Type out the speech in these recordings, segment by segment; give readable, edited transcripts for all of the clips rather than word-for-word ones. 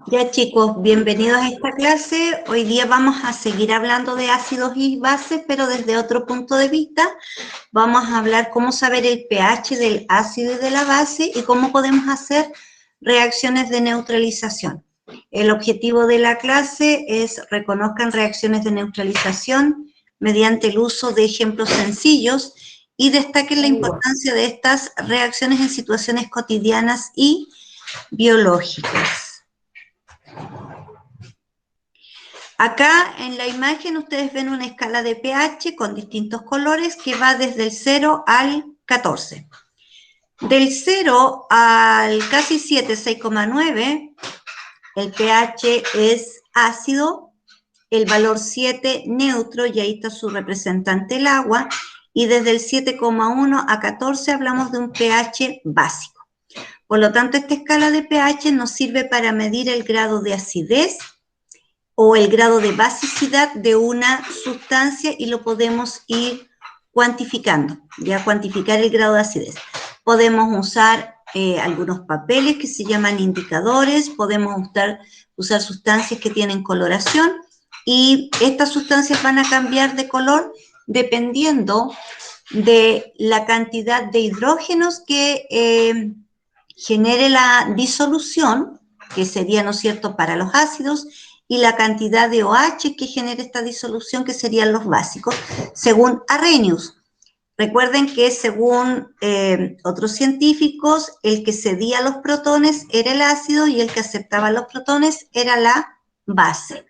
Ya chicos, bienvenidos a esta clase. Hoy día vamos a seguir hablando de ácidos y bases, pero desde otro punto de vista. Vamos a hablar cómo saber el pH del ácido y de la base y cómo podemos hacer reacciones de neutralización. El objetivo de la clase es reconozcan reacciones de neutralización mediante el uso de ejemplos sencillos y destaquen la importancia de estas reacciones en situaciones cotidianas y biológicas. Acá en la imagen ustedes ven una escala de pH con distintos colores que va desde el 0 al 14. Del 0 al casi 7, 6,9, el pH es ácido, el valor 7 neutro, y ahí está su representante el agua, y desde el 7,1 a 14 hablamos de un pH básico. Por lo tanto, esta escala de pH nos sirve para medir el grado de acidez o el grado de basicidad de una sustancia y lo podemos ir cuantificando, ya cuantificar el grado de acidez. Podemos usar algunos papeles que se llaman indicadores, podemos usar sustancias que tienen coloración y estas sustancias van a cambiar de color dependiendo de la cantidad de hidrógenos que genere la disolución, que sería, ¿no es cierto?, para los ácidos, y la cantidad de OH que genera esta disolución, que serían los básicos, según Arrhenius. Recuerden que según otros científicos, el que cedía los protones era el ácido y el que aceptaba los protones era la base.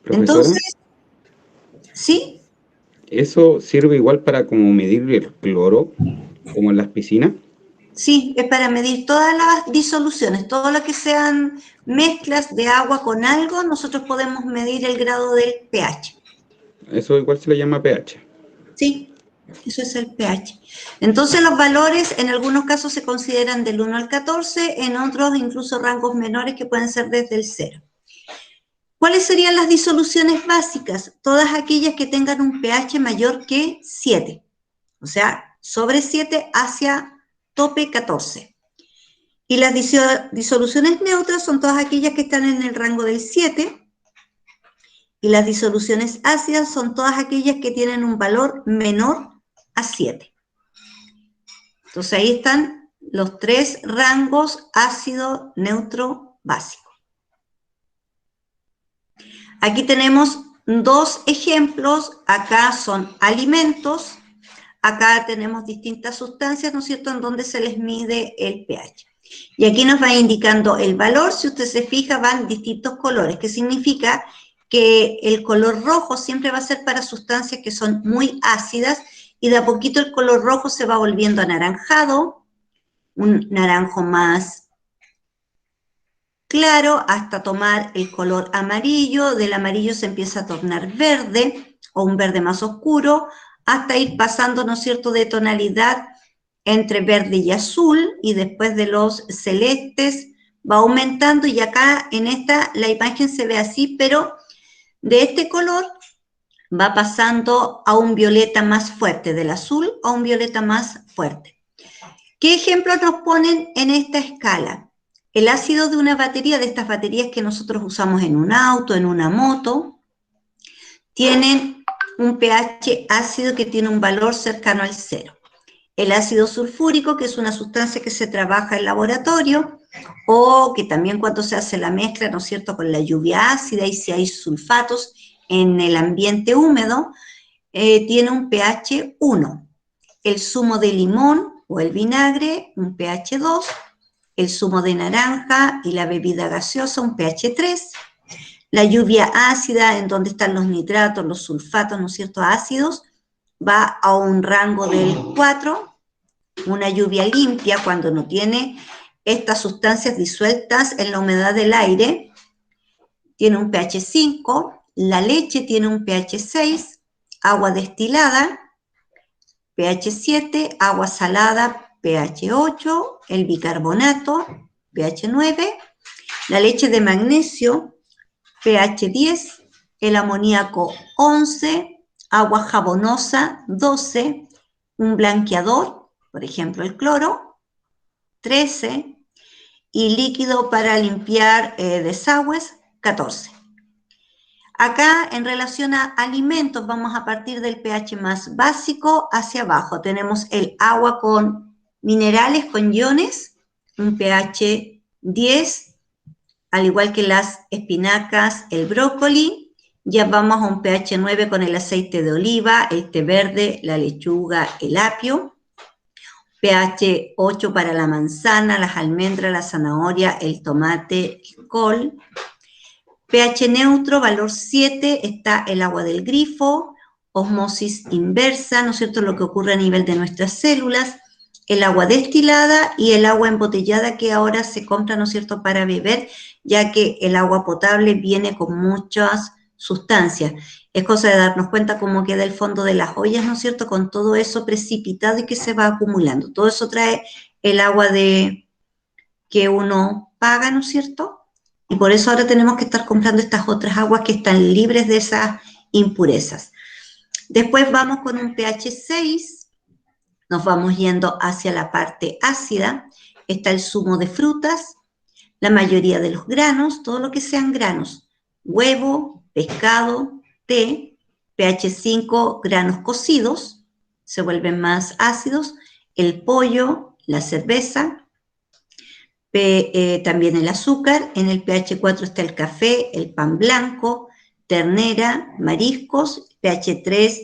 Profesora, entonces, ¿sí? ¿eso sirve igual para como medir el cloro, como en las piscinas? Sí, es para medir todas las disoluciones, todo lo que sean mezclas de agua con algo, nosotros podemos medir el grado del pH. Eso igual se le llama pH. Sí, eso es el pH. Entonces los valores en algunos casos se consideran del 1 al 14, en otros incluso rangos menores que pueden ser desde el 0. ¿Cuáles serían las disoluciones básicas? Todas aquellas que tengan un pH mayor que 7, o sea, sobre 7 hacia tope 14. Y las disoluciones neutras son todas aquellas que están en el rango del 7, y las disoluciones ácidas son todas aquellas que tienen un valor menor a 7. Entonces ahí están los tres rangos ácido, neutro, básico. Aquí tenemos dos ejemplos, acá son alimentos, acá tenemos distintas sustancias, ¿no es cierto?, en donde se les mide el pH. Y aquí nos va indicando el valor, si usted se fija, van distintos colores, que significa que el color rojo siempre va a ser para sustancias que son muy ácidas, y de a poquito el color rojo se va volviendo anaranjado, un naranjo más claro, hasta tomar el color amarillo, del amarillo se empieza a tornar verde, o un verde más oscuro, hasta ir pasando, ¿no es cierto?, de tonalidad entre verde y azul, y después de los celestes va aumentando, y acá en esta la imagen se ve así, pero de este color va pasando a un violeta más fuerte, del azul a un violeta más fuerte. ¿Qué ejemplos nos ponen en esta escala? El ácido de una batería, de estas baterías que nosotros usamos en un auto, en una moto, tienen un pH ácido que tiene un valor cercano al 0. El ácido sulfúrico, que es una sustancia que se trabaja en laboratorio, o que también cuando se hace la mezcla, ¿no es cierto?, con la lluvia ácida, y si hay sulfatos en el ambiente húmedo, tiene un pH 1. El zumo de limón o el vinagre, un pH 2. El zumo de naranja y la bebida gaseosa, un pH 3. La lluvia ácida, en donde están los nitratos, los sulfatos, ¿no es cierto?, ácidos, va a un rango del 4. Una lluvia limpia, cuando no tiene estas sustancias disueltas en la humedad del aire, tiene un pH 5. La leche tiene un pH 6. Agua destilada, pH 7. Agua salada, pH 8. El bicarbonato, pH 9. La leche de magnesio, pH 10. El amoníaco, 11. Agua jabonosa, 12. Un blanqueador, por ejemplo el cloro, 13, y líquido para limpiar desagües, 14. Acá, en relación a alimentos, vamos a partir del pH más básico hacia abajo. Tenemos el agua con minerales, con iones, un pH 10, al igual que las espinacas, el brócoli. Ya vamos a un pH 9 con el aceite de oliva, el té verde, la lechuga, el apio. pH 8 para la manzana, las almendras, la zanahoria, el tomate, el col. pH neutro, valor 7, está el agua del grifo, osmosis inversa, ¿no es cierto?, lo que ocurre a nivel de nuestras células, el agua destilada y el agua embotellada que ahora se compra, ¿no es cierto?, para beber, ya que el agua potable viene con muchas sustancias. Es cosa de darnos cuenta cómo queda el fondo de las ollas, ¿no es cierto?, con todo eso precipitado y que se va acumulando. Todo eso trae el agua que uno paga, ¿no es cierto?, y por eso ahora tenemos que estar comprando estas otras aguas que están libres de esas impurezas. Después vamos con un pH 6, nos vamos yendo hacia la parte ácida. Está el zumo de frutas, la mayoría de los granos, todo lo que sean granos, huevo, pescado, té, pH 5, granos cocidos, se vuelven más ácidos, el pollo, la cerveza, también el azúcar. En el pH 4 está el café, el pan blanco, ternera, mariscos, pH 3,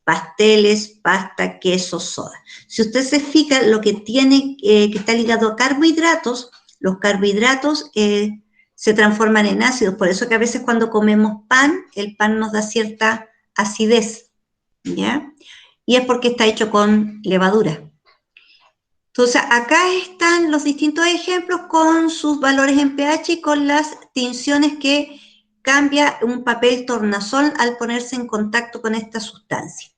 pasteles, pasta, queso, soda. Si usted se fija, lo que tiene, que está ligado a carbohidratos, los carbohidratos se transforman en ácidos, por eso que a veces cuando comemos pan, el pan nos da cierta acidez, ¿ya? Y es porque está hecho con levadura. Entonces, acá están los distintos ejemplos con sus valores en pH y con las tinciones que cambia un papel tornasol al ponerse en contacto con esta sustancia.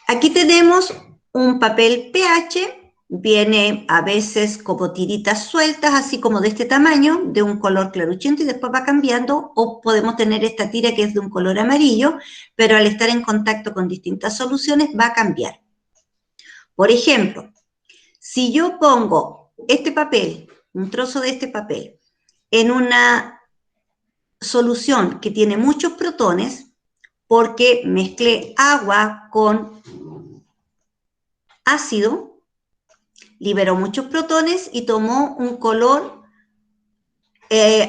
Aquí tenemos un papel pH, viene a veces como tiritas sueltas, así como de este tamaño, de un color claruchento y después va cambiando, o podemos tener esta tira que es de un color amarillo, pero al estar en contacto con distintas soluciones va a cambiar. Por ejemplo, si yo pongo este papel, un trozo de este papel, en una solución que tiene muchos protones, porque mezclé agua con ácido, liberó muchos protones y tomó un color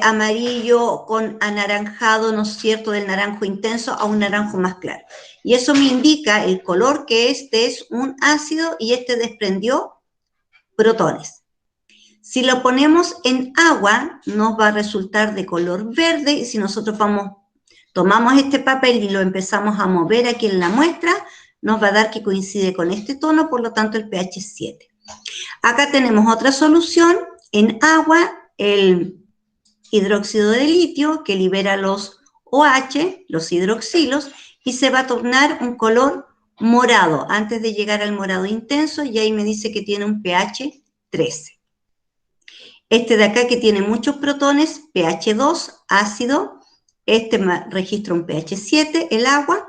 amarillo con anaranjado, ¿no es cierto?, del naranjo intenso a un naranjo más claro. Y eso me indica el color que este es un ácido y este desprendió protones. Si lo ponemos en agua, nos va a resultar de color verde, y si nosotros tomamos este papel y lo empezamos a mover aquí en la muestra, nos va a dar que coincide con este tono, por lo tanto el pH es 7. Acá tenemos otra solución, en agua, el hidróxido de litio, que libera los OH, los hidroxilos, y se va a tornar un color morado, antes de llegar al morado intenso, y ahí me dice que tiene un pH 13. Este de acá que tiene muchos protones, pH 2, ácido, este registra un pH 7, el agua,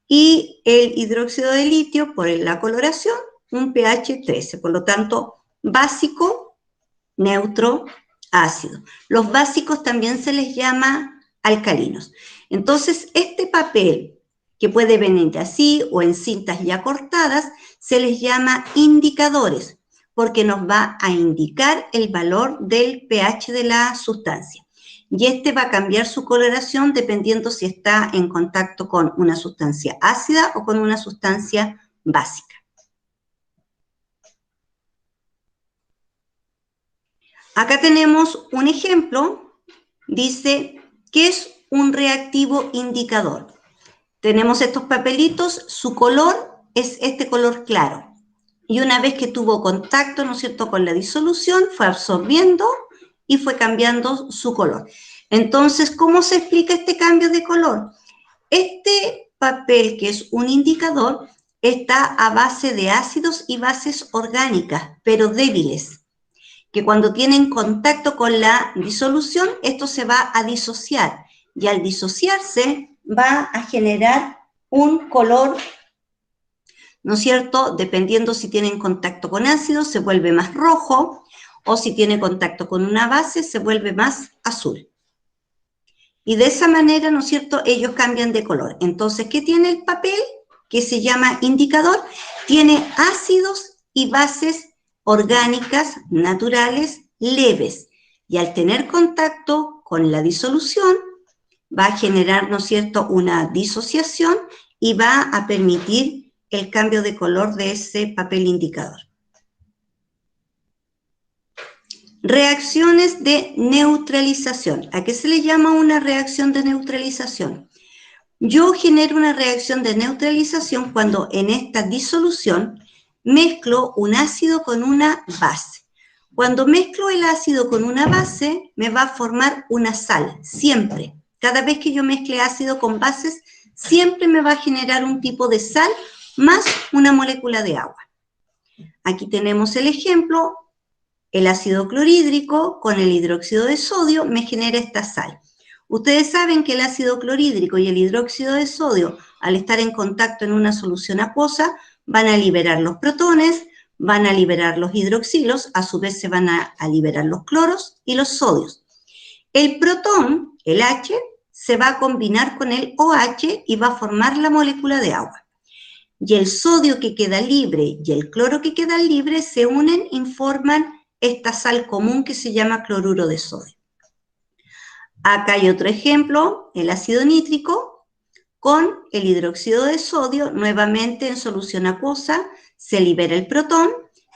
y el hidróxido de litio, por la coloración, un pH 13. Por lo tanto, básico, neutro, ácido. Los básicos también se les llama alcalinos. Entonces, este papel, que puede venir así o en cintas ya cortadas, se les llama indicadores, porque nos va a indicar el valor del pH de la sustancia. Y este va a cambiar su coloración dependiendo si está en contacto con una sustancia ácida o con una sustancia básica. Acá tenemos un ejemplo, dice, ¿qué es un reactivo indicador? Tenemos estos papelitos, su color es este color claro. Y una vez que tuvo contacto, ¿no es cierto?, con la disolución, fue absorbiendo y fue cambiando su color. Entonces, ¿cómo se explica este cambio de color? Este papel, que es un indicador, está a base de ácidos y bases orgánicas, pero débiles, que cuando tienen contacto con la disolución, esto se va a disociar, y al disociarse va a generar un color ¿no es cierto? Dependiendo si tienen contacto con ácido, se vuelve más rojo, o si tiene contacto con una base, se vuelve más azul. Y de esa manera, ¿no es cierto?, ellos cambian de color. Entonces, ¿qué tiene el papel? Que se llama indicador. Tiene ácidos y bases orgánicas, naturales, leves. Y al tener contacto con la disolución, va a generar, ¿no es cierto?, una disociación y va a permitir el cambio de color de ese papel indicador. Reacciones de neutralización. ¿A qué se le llama una reacción de neutralización? Yo genero una reacción de neutralización cuando en esta disolución mezclo un ácido con una base. Cuando mezclo el ácido con una base, me va a formar una sal, siempre. Cada vez que yo mezcle ácido con bases, siempre me va a generar un tipo de sal más una molécula de agua. Aquí tenemos el ejemplo. El ácido clorhídrico con el hidróxido de sodio me genera esta sal. Ustedes saben que el ácido clorhídrico y el hidróxido de sodio, al estar en contacto en una solución acuosa, van a liberar los protones, van a liberar los hidroxilos, a su vez se van a liberar los cloros y los sodios. El protón, el H, se va a combinar con el OH y va a formar la molécula de agua. Y el sodio que queda libre y el cloro que queda libre se unen y forman esta sal común que se llama cloruro de sodio. Acá hay otro ejemplo, el ácido nítrico con el hidróxido de sodio, nuevamente en solución acuosa, se libera el protón,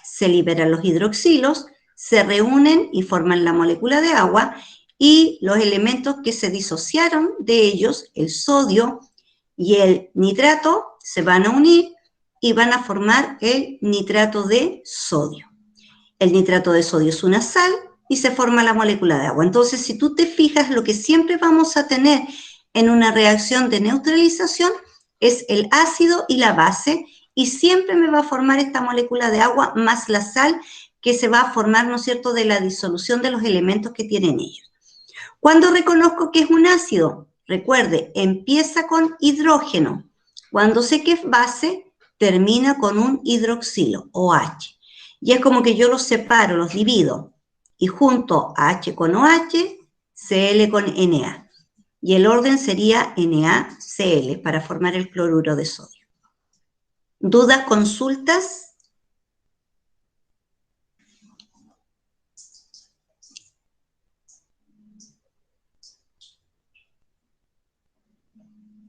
se liberan los hidroxilos, se reúnen y forman la molécula de agua y los elementos que se disociaron de ellos, el sodio y el nitrato, se van a unir y van a formar el nitrato de sodio. El nitrato de sodio es una sal y se forma la molécula de agua. Entonces, si tú te fijas, lo que siempre vamos a tener en una reacción de neutralización es el ácido y la base, y siempre me va a formar esta molécula de agua más la sal que se va a formar, ¿no es cierto?, de la disolución de los elementos que tienen ellos. ¿Cuándo reconozco que es un ácido? Recuerde, empieza con hidrógeno. Cuando sé que es base, termina con un hidroxilo, OH. Y es como que yo los separo, los divido, y junto H con OH, Cl con Na. Y el orden sería NaCl para formar el cloruro de sodio. ¿Dudas, consultas?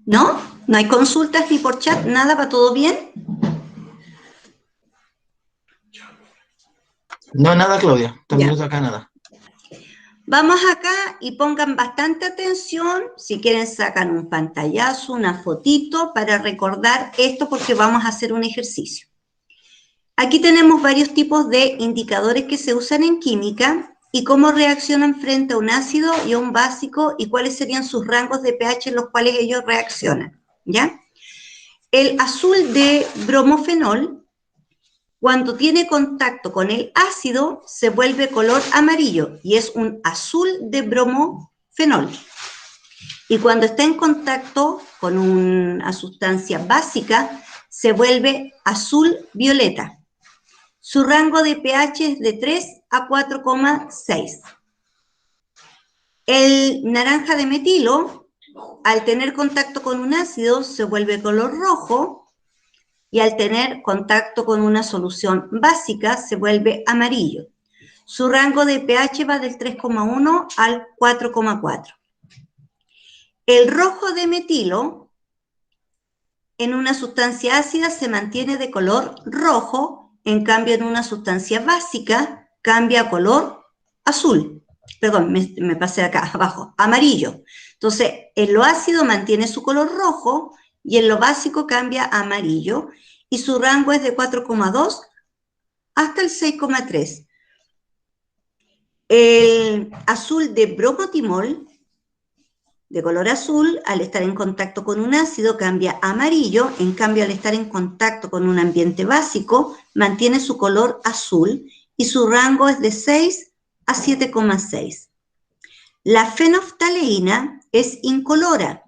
¿No? ¿No hay consultas ni por chat? ¿Nada? ¿Va todo bien? No, nada, Claudia. También acá nada. Vamos acá y pongan bastante atención. Si quieren sacan un pantallazo, una fotito para recordar esto porque vamos a hacer un ejercicio. Aquí tenemos varios tipos de indicadores que se usan en química y cómo reaccionan frente a un ácido y a un básico y cuáles serían sus rangos de pH en los cuales ellos reaccionan, ¿ya? El azul de bromofenol, cuando tiene contacto con el ácido, se vuelve color amarillo y es un azul de bromofenol. Y cuando está en contacto con una sustancia básica, se vuelve azul violeta. Su rango de pH es de 3 a 4,6. El naranja de metilo, al tener contacto con un ácido, se vuelve color rojo, y al tener contacto con una solución básica se vuelve amarillo. Su rango de pH va del 3,1 al 4,4. El rojo de metilo en una sustancia ácida se mantiene de color rojo, en cambio en una sustancia básica cambia a color azul. Perdón, me pasé acá abajo, amarillo. Entonces, en lo ácido mantiene su color rojo y en lo básico cambia a amarillo y su rango es de 4,2 hasta el 6,3. El azul de bromotimol, de color azul, al estar en contacto con un ácido cambia a amarillo, en cambio al estar en contacto con un ambiente básico mantiene su color azul y su rango es de 6 a 7,6. La fenolftaleína es incolora.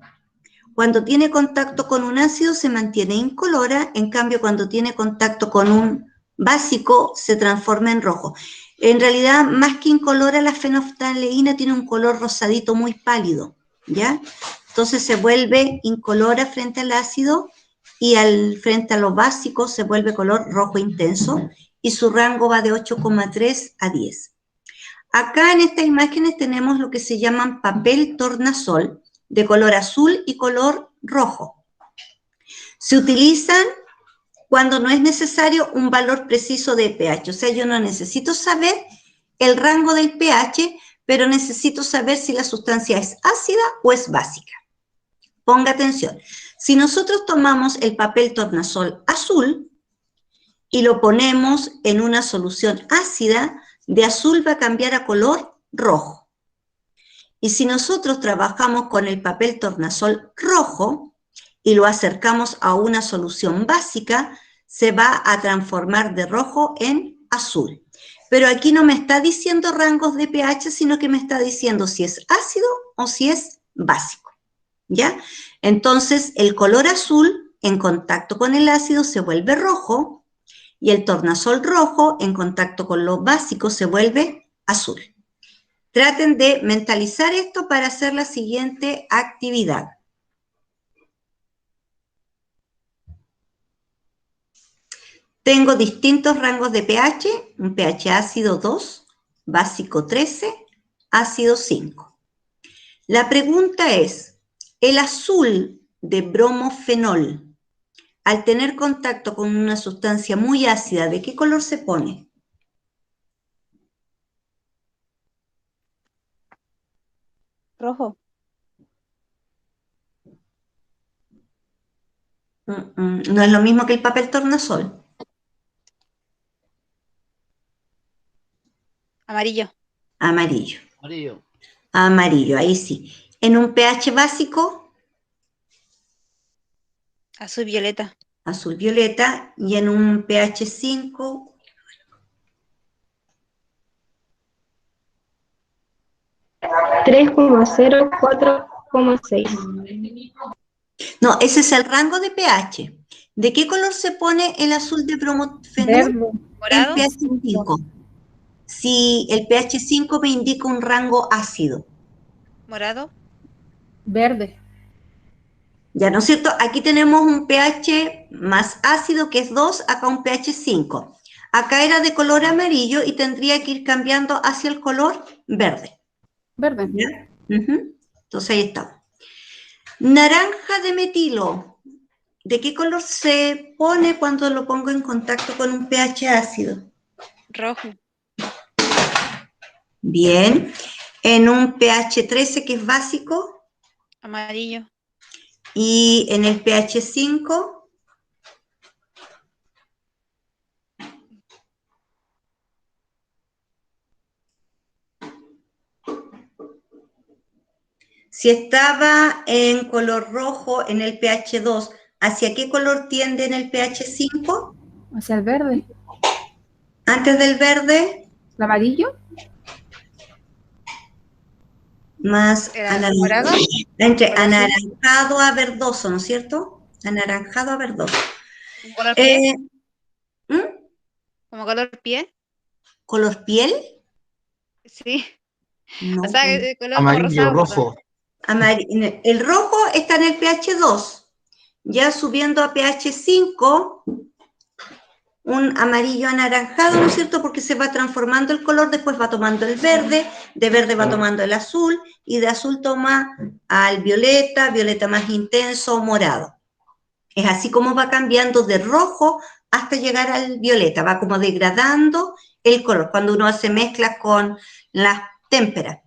Cuando tiene contacto con un ácido se mantiene incolora, en cambio cuando tiene contacto con un básico se transforma en rojo. En realidad, más que incolora, la fenolftaleína tiene un color rosadito muy pálido, ¿ya? Entonces se vuelve incolora frente al ácido y frente a los básicos se vuelve color rojo intenso y su rango va de 8,3 a 10. Acá en estas imágenes tenemos lo que se llaman papel tornasol, de color azul y color rojo. Se utilizan cuando no es necesario un valor preciso de pH, o sea, yo no necesito saber el rango del pH, pero necesito saber si la sustancia es ácida o es básica. Ponga atención, si nosotros tomamos el papel tornasol azul y lo ponemos en una solución ácida, de azul va a cambiar a color rojo. Y si nosotros trabajamos con el papel tornasol rojo y lo acercamos a una solución básica, se va a transformar de rojo en azul. Pero aquí no me está diciendo rangos de pH, sino que me está diciendo si es ácido o si es básico, ¿ya? Entonces, el color azul en contacto con el ácido se vuelve rojo y el tornasol rojo en contacto con lo básico se vuelve azul. Traten de mentalizar esto para hacer la siguiente actividad. Tengo distintos rangos de pH, un pH ácido 2, básico 13, ácido 5. La pregunta es, el azul de bromofenol, al tener contacto con una sustancia muy ácida, ¿de qué color se pone? Rojo. No es lo mismo que el papel tornasol. Amarillo. Amarillo. Amarillo. Amarillo, ahí sí. En un pH básico, Azul violeta. azul violeta, y en un pH 5, 3,0, 4,6. no, ese es el rango de pH. ¿De qué color se pone el azul de bromofenol? Verde. En Morado. pH 5. Si el pH 5 me indica un rango ácido. Morado. Verde. Ya, ¿no es cierto? Aquí tenemos un pH más ácido que es 2, acá un pH 5. Acá era de color amarillo y tendría que ir cambiando hacia el color verde. Verde. ¿Ya? Entonces ahí está. Naranja de metilo. ¿De qué color se pone cuando lo pongo en contacto con un pH ácido? Rojo. Bien. En un pH 13 que es básico Amarillo. y en el pH 5 si estaba en color rojo en el pH 2, ¿hacia qué color tiende en el pH 5? Hacia el verde. Antes del verde, ¿El amarillo? más ¿Era morado? entre ¿Color azul? anaranjado a verdoso, ¿no es cierto? Anaranjado a verdoso. ¿Como color pie? ¿Mm? ¿Como color pie? ¿Color piel? Sí. No. O sea, color como Amarillo, rosado, perdón. rojo. El rojo está en el pH 2. Ya subiendo a pH 5, un amarillo anaranjado, ¿no es cierto? Porque se va transformando el color, después va tomando el verde, de verde va tomando el azul, y de azul toma al violeta, violeta más intenso, morado. Es así como va cambiando de rojo hasta llegar al violeta, va como degradando el color, cuando uno hace mezclas con las témperas.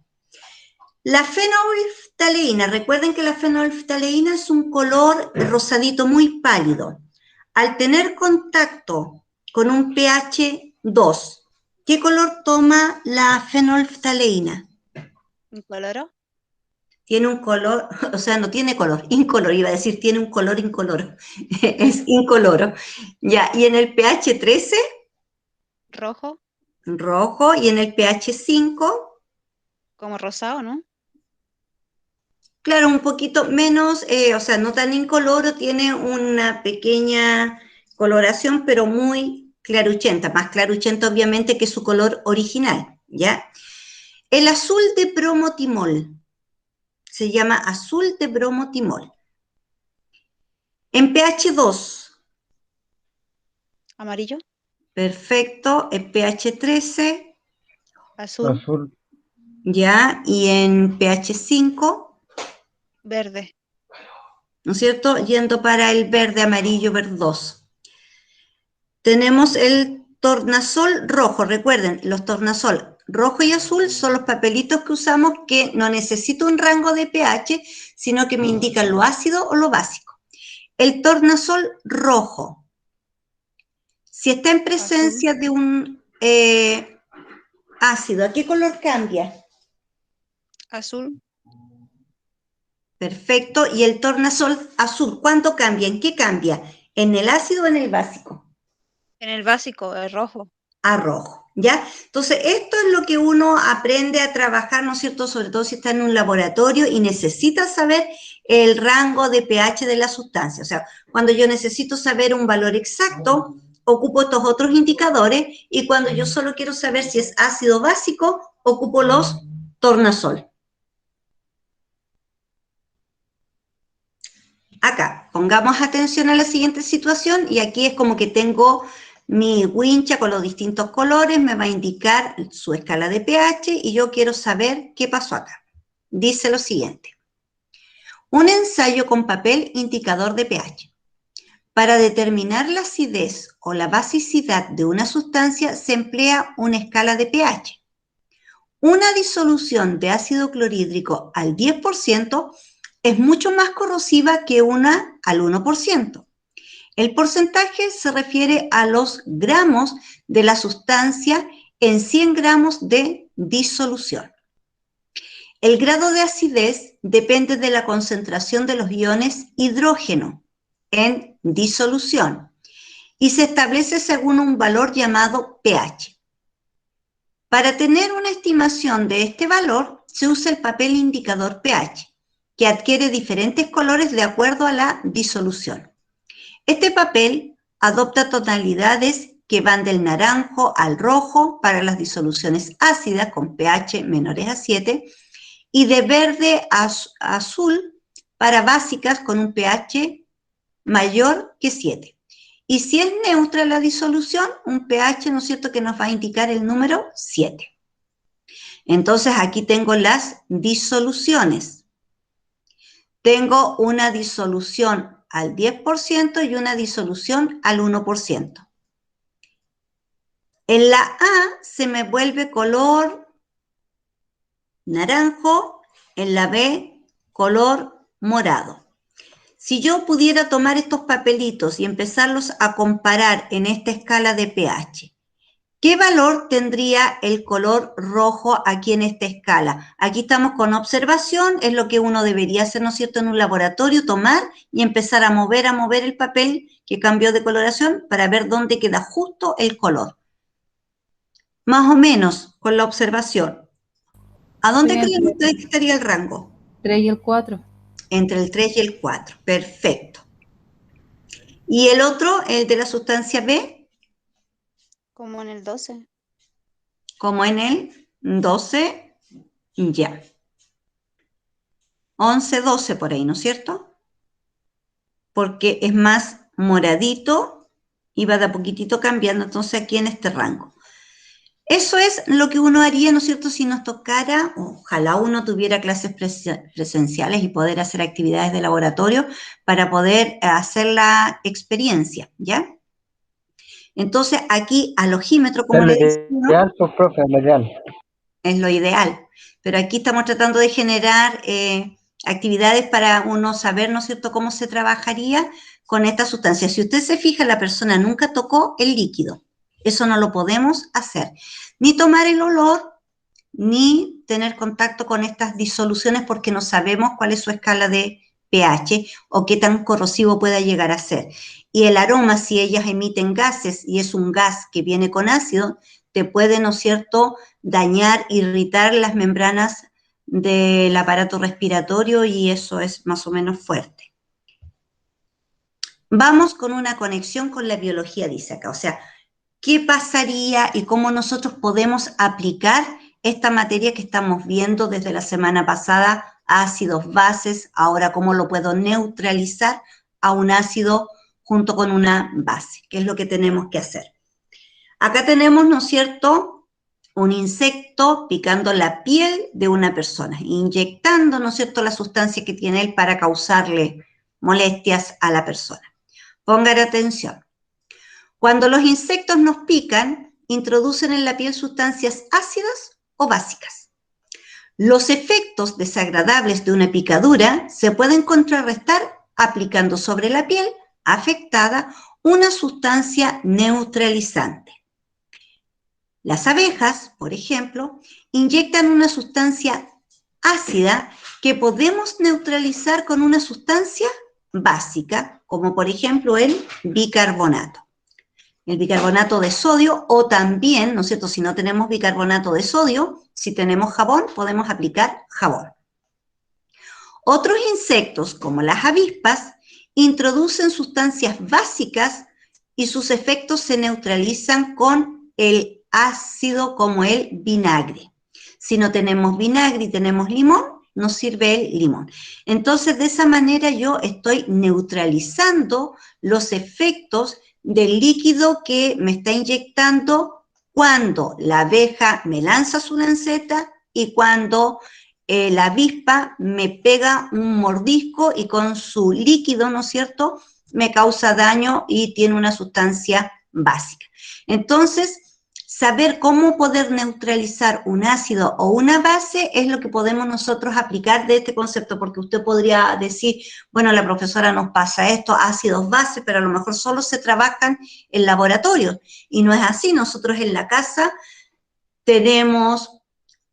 La fenolftaleína, recuerden que la fenolftaleína es un color rosadito muy pálido. Al tener contacto con un pH 2, ¿qué color toma la fenolftaleína? ¿Incoloro? Tiene un color, o sea, no tiene color, incoloro, iba a decir, tiene un color incoloro, es incoloro. Ya, y en el pH 13, Rojo. rojo, y en el pH 5, Como rosado, ¿no? Claro, un poquito menos, o sea, no tan incoloro, tiene una pequeña coloración, pero muy claruchenta, más claruchenta obviamente que su color original, ¿ya? El azul de bromotimol, se llama azul de bromotimol. En pH 2, Amarillo. perfecto, en pH 13, Azul. Azul. ¿ya? Y en pH 5, Verde. ¿no es cierto? Yendo para el verde, amarillo, verdoso. Tenemos el tornasol rojo. Recuerden, los tornasol rojo y azul son los papelitos que usamos que no necesito un rango de pH, sino que me indican lo ácido o lo básico. El tornasol rojo, si está en presencia de un ácido, ¿a qué color cambia? Azul. Perfecto. Y el tornasol azul, ¿cuándo cambia? ¿En qué cambia? ¿En el ácido o en el básico? En el básico, el rojo. A rojo, ¿ya? Entonces, esto es lo que uno aprende a trabajar, ¿no es cierto? Sobre todo si está en un laboratorio y necesita saber el rango de pH de la sustancia. O sea, cuando yo necesito saber un valor exacto, ocupo estos otros indicadores, y cuando yo solo quiero saber si es ácido básico, ocupo los tornasol. Acá, pongamos atención a la siguiente situación, y aquí es como que tengo mi wincha con los distintos colores, me va a indicar su escala de pH y yo quiero saber qué pasó acá. Dice lo siguiente: un ensayo con papel indicador de pH. Para determinar la acidez o la basicidad de una sustancia se emplea una escala de pH. Una disolución de ácido clorhídrico al 10% es mucho más corrosiva que una al 1%. El porcentaje se refiere a los gramos de la sustancia en 100 gramos de disolución. El grado de acidez depende de la concentración de los iones hidrógeno en disolución y se establece según un valor llamado pH. Para tener una estimación de este valor, se usa el papel indicador pH, que adquiere diferentes colores de acuerdo a la disolución. Este papel adopta tonalidades que van del naranjo al rojo para las disoluciones ácidas con pH menores a 7 y de verde a azul para básicas con un pH mayor que 7. Y si es neutra la disolución, un pH, ¿no es cierto?, que nos va a indicar el número 7. Entonces aquí tengo las disoluciones. Tengo una disolución al 10% y una disolución al 1%. En la A se me vuelve color naranjo, en la B color morado. Si yo pudiera tomar estos papelitos y empezarlos a comparar en esta escala de pH, ¿qué valor tendría el color rojo aquí en esta escala? Aquí estamos con observación, es lo que uno debería hacer, ¿no es cierto?, en un laboratorio, tomar y empezar a mover el papel que cambió de coloración para ver dónde queda justo el color. Más o menos, con la observación. ¿A dónde creen ustedes que estaría el rango? 3 y el 4. Entre el 3 y el 4, perfecto. ¿Y el otro, el de la sustancia B? Como en el 12. Como en el 12, ya. 11, 12 por ahí, ¿no es cierto? Porque es más moradito y va de a poquitito cambiando, entonces aquí en este rango. Eso es lo que uno haría, ¿no es cierto?, si nos tocara, ojalá uno tuviera clases presenciales y poder hacer actividades de laboratorio para poder hacer la experiencia, ¿ya? Entonces aquí al ojímetro, como le decía, Ideal, pues, profe, lo ideal. es lo ideal, pero aquí estamos tratando de generar actividades para uno saber, ¿no es cierto?, cómo se trabajaría con esta sustancia. Si usted se fija, la persona nunca tocó el líquido. Eso no lo podemos hacer. Ni tomar el olor, ni tener contacto con estas disoluciones porque no sabemos cuál es su escala de pH o qué tan corrosivo pueda llegar a ser. Y el aroma, si ellas emiten gases y es un gas que viene con ácido, te puede, ¿no es cierto?, dañar, irritar las membranas del aparato respiratorio y eso es más o menos fuerte. Vamos con una conexión con la biología, dice acá, o sea, ¿qué pasaría y cómo nosotros podemos aplicar esta materia que estamos viendo desde la semana pasada, ácidos, bases, ahora cómo lo puedo neutralizar a un ácido junto con una base? ¿Qué es lo que tenemos que hacer? Acá tenemos, ¿no es cierto?, un insecto picando la piel de una persona, inyectando, ¿no es cierto?, la sustancia que tiene él para causarle molestias a la persona. Pongan atención. Cuando los insectos nos pican, introducen en la piel sustancias ácidas o básicas. Los efectos desagradables de una picadura se pueden contrarrestar aplicando sobre la piel afectada una sustancia neutralizante. Las abejas, por ejemplo, inyectan una sustancia ácida que podemos neutralizar con una sustancia básica, como por ejemplo el bicarbonato. El bicarbonato de sodio, o también, ¿no es cierto?, si no tenemos bicarbonato de sodio, si tenemos jabón, podemos aplicar jabón. Otros insectos, como las avispas, introducen sustancias básicas y sus efectos se neutralizan con el ácido como el vinagre. Si no tenemos vinagre y tenemos limón, nos sirve el limón. Entonces, de esa manera yo estoy neutralizando los efectos del líquido que me está inyectando cuando la abeja me lanza su lanceta y cuando la avispa me pega un mordisco y con su líquido, ¿no es cierto?, me causa daño y tiene una sustancia básica. Entonces, saber cómo poder neutralizar un ácido o una base es lo que podemos nosotros aplicar de este concepto, porque usted podría decir, bueno, la profesora nos pasa esto, ácidos, bases, pero a lo mejor solo se trabajan en laboratorios, y no es así. Nosotros en la casa tenemos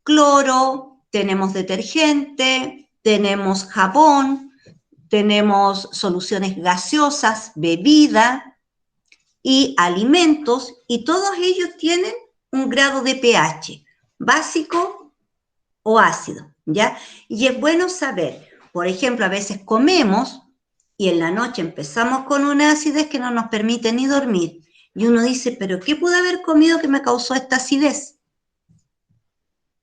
cloro, tenemos detergente, tenemos jabón, tenemos soluciones gaseosas, bebida y alimentos, y todos ellos tienen un grado de pH, básico o ácido, ¿ya? Y es bueno saber, por ejemplo, a veces comemos y en la noche empezamos con una acidez que no nos permite ni dormir, y uno dice, ¿pero qué pude haber comido que me causó esta acidez?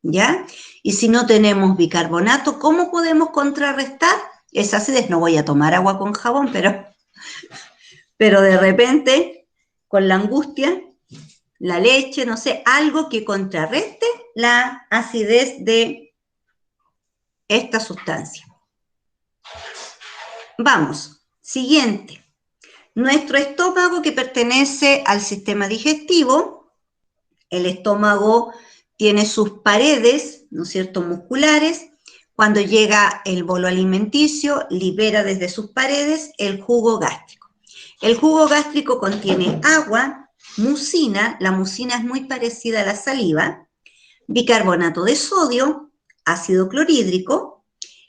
¿Ya? Y si no tenemos bicarbonato, ¿cómo podemos contrarrestar esa acidez? No voy a tomar agua con jabón, pero de repente, con la angustia, la leche, no sé, algo que contrarreste la acidez de esta sustancia. Vamos, siguiente. Nuestro estómago, que pertenece al sistema digestivo, el estómago tiene sus paredes, ¿no es cierto?, musculares. Cuando llega el bolo alimenticio, libera desde sus paredes el jugo gástrico. El jugo gástrico contiene agua, mucina, la mucina es muy parecida a la saliva, bicarbonato de sodio, ácido clorhídrico,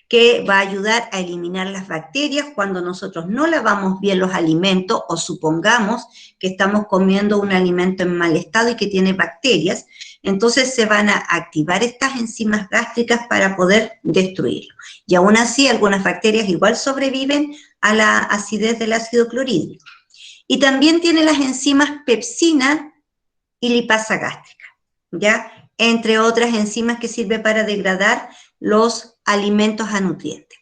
que va a ayudar a eliminar las bacterias cuando nosotros no lavamos bien los alimentos o supongamos que estamos comiendo un alimento en mal estado y que tiene bacterias. Entonces se van a activar estas enzimas gástricas para poder destruirlo. Y aún así, algunas bacterias igual sobreviven a la acidez del ácido clorhídrico. Y también tiene las enzimas pepsina y lipasa gástrica, ¿ya? Entre otras enzimas que sirven para degradar los alimentos a nutrientes.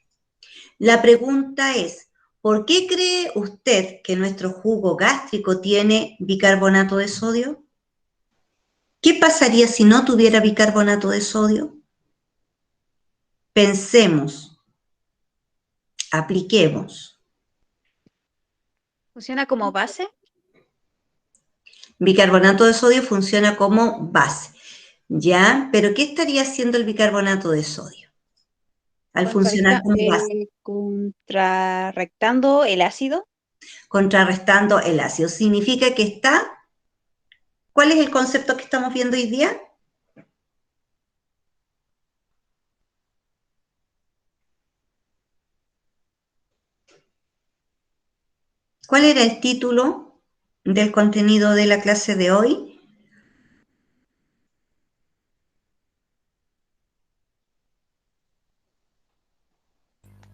La pregunta es, ¿por qué cree usted que nuestro jugo gástrico tiene bicarbonato de sodio? ¿Qué pasaría si no tuviera bicarbonato de sodio? Pensemos, apliquemos. ¿Funciona como base? Bicarbonato de sodio funciona como base, ¿ya? Pero ¿qué estaría haciendo el bicarbonato de sodio al funcionar como base? Contrarrectando el ácido. Contrarrestando el ácido. Significa que está... ¿Cuál es el concepto que estamos viendo hoy día? ¿Cuál era el título del contenido de la clase de hoy?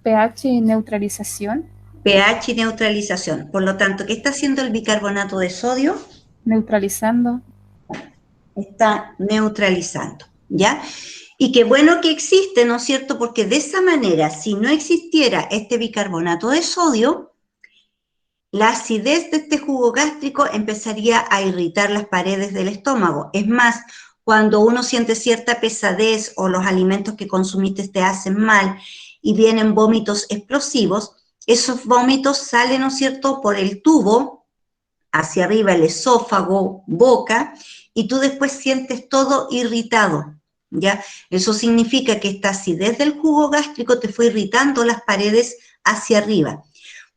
pH y neutralización. pH y neutralización. Por lo tanto, ¿qué está haciendo el bicarbonato de sodio? Neutralizando. Está neutralizando, ¿ya? Y qué bueno que existe, ¿no es cierto? Porque de esa manera, si no existiera este bicarbonato de sodio, la acidez de este jugo gástrico empezaría a irritar las paredes del estómago. Es más, cuando uno siente cierta pesadez o los alimentos que consumiste te hacen mal y vienen vómitos explosivos, esos vómitos salen, ¿no es cierto?, por el tubo, hacia arriba el esófago, boca, y tú después sientes todo irritado, ¿ya? Eso significa que esta acidez del jugo gástrico te fue irritando las paredes hacia arriba,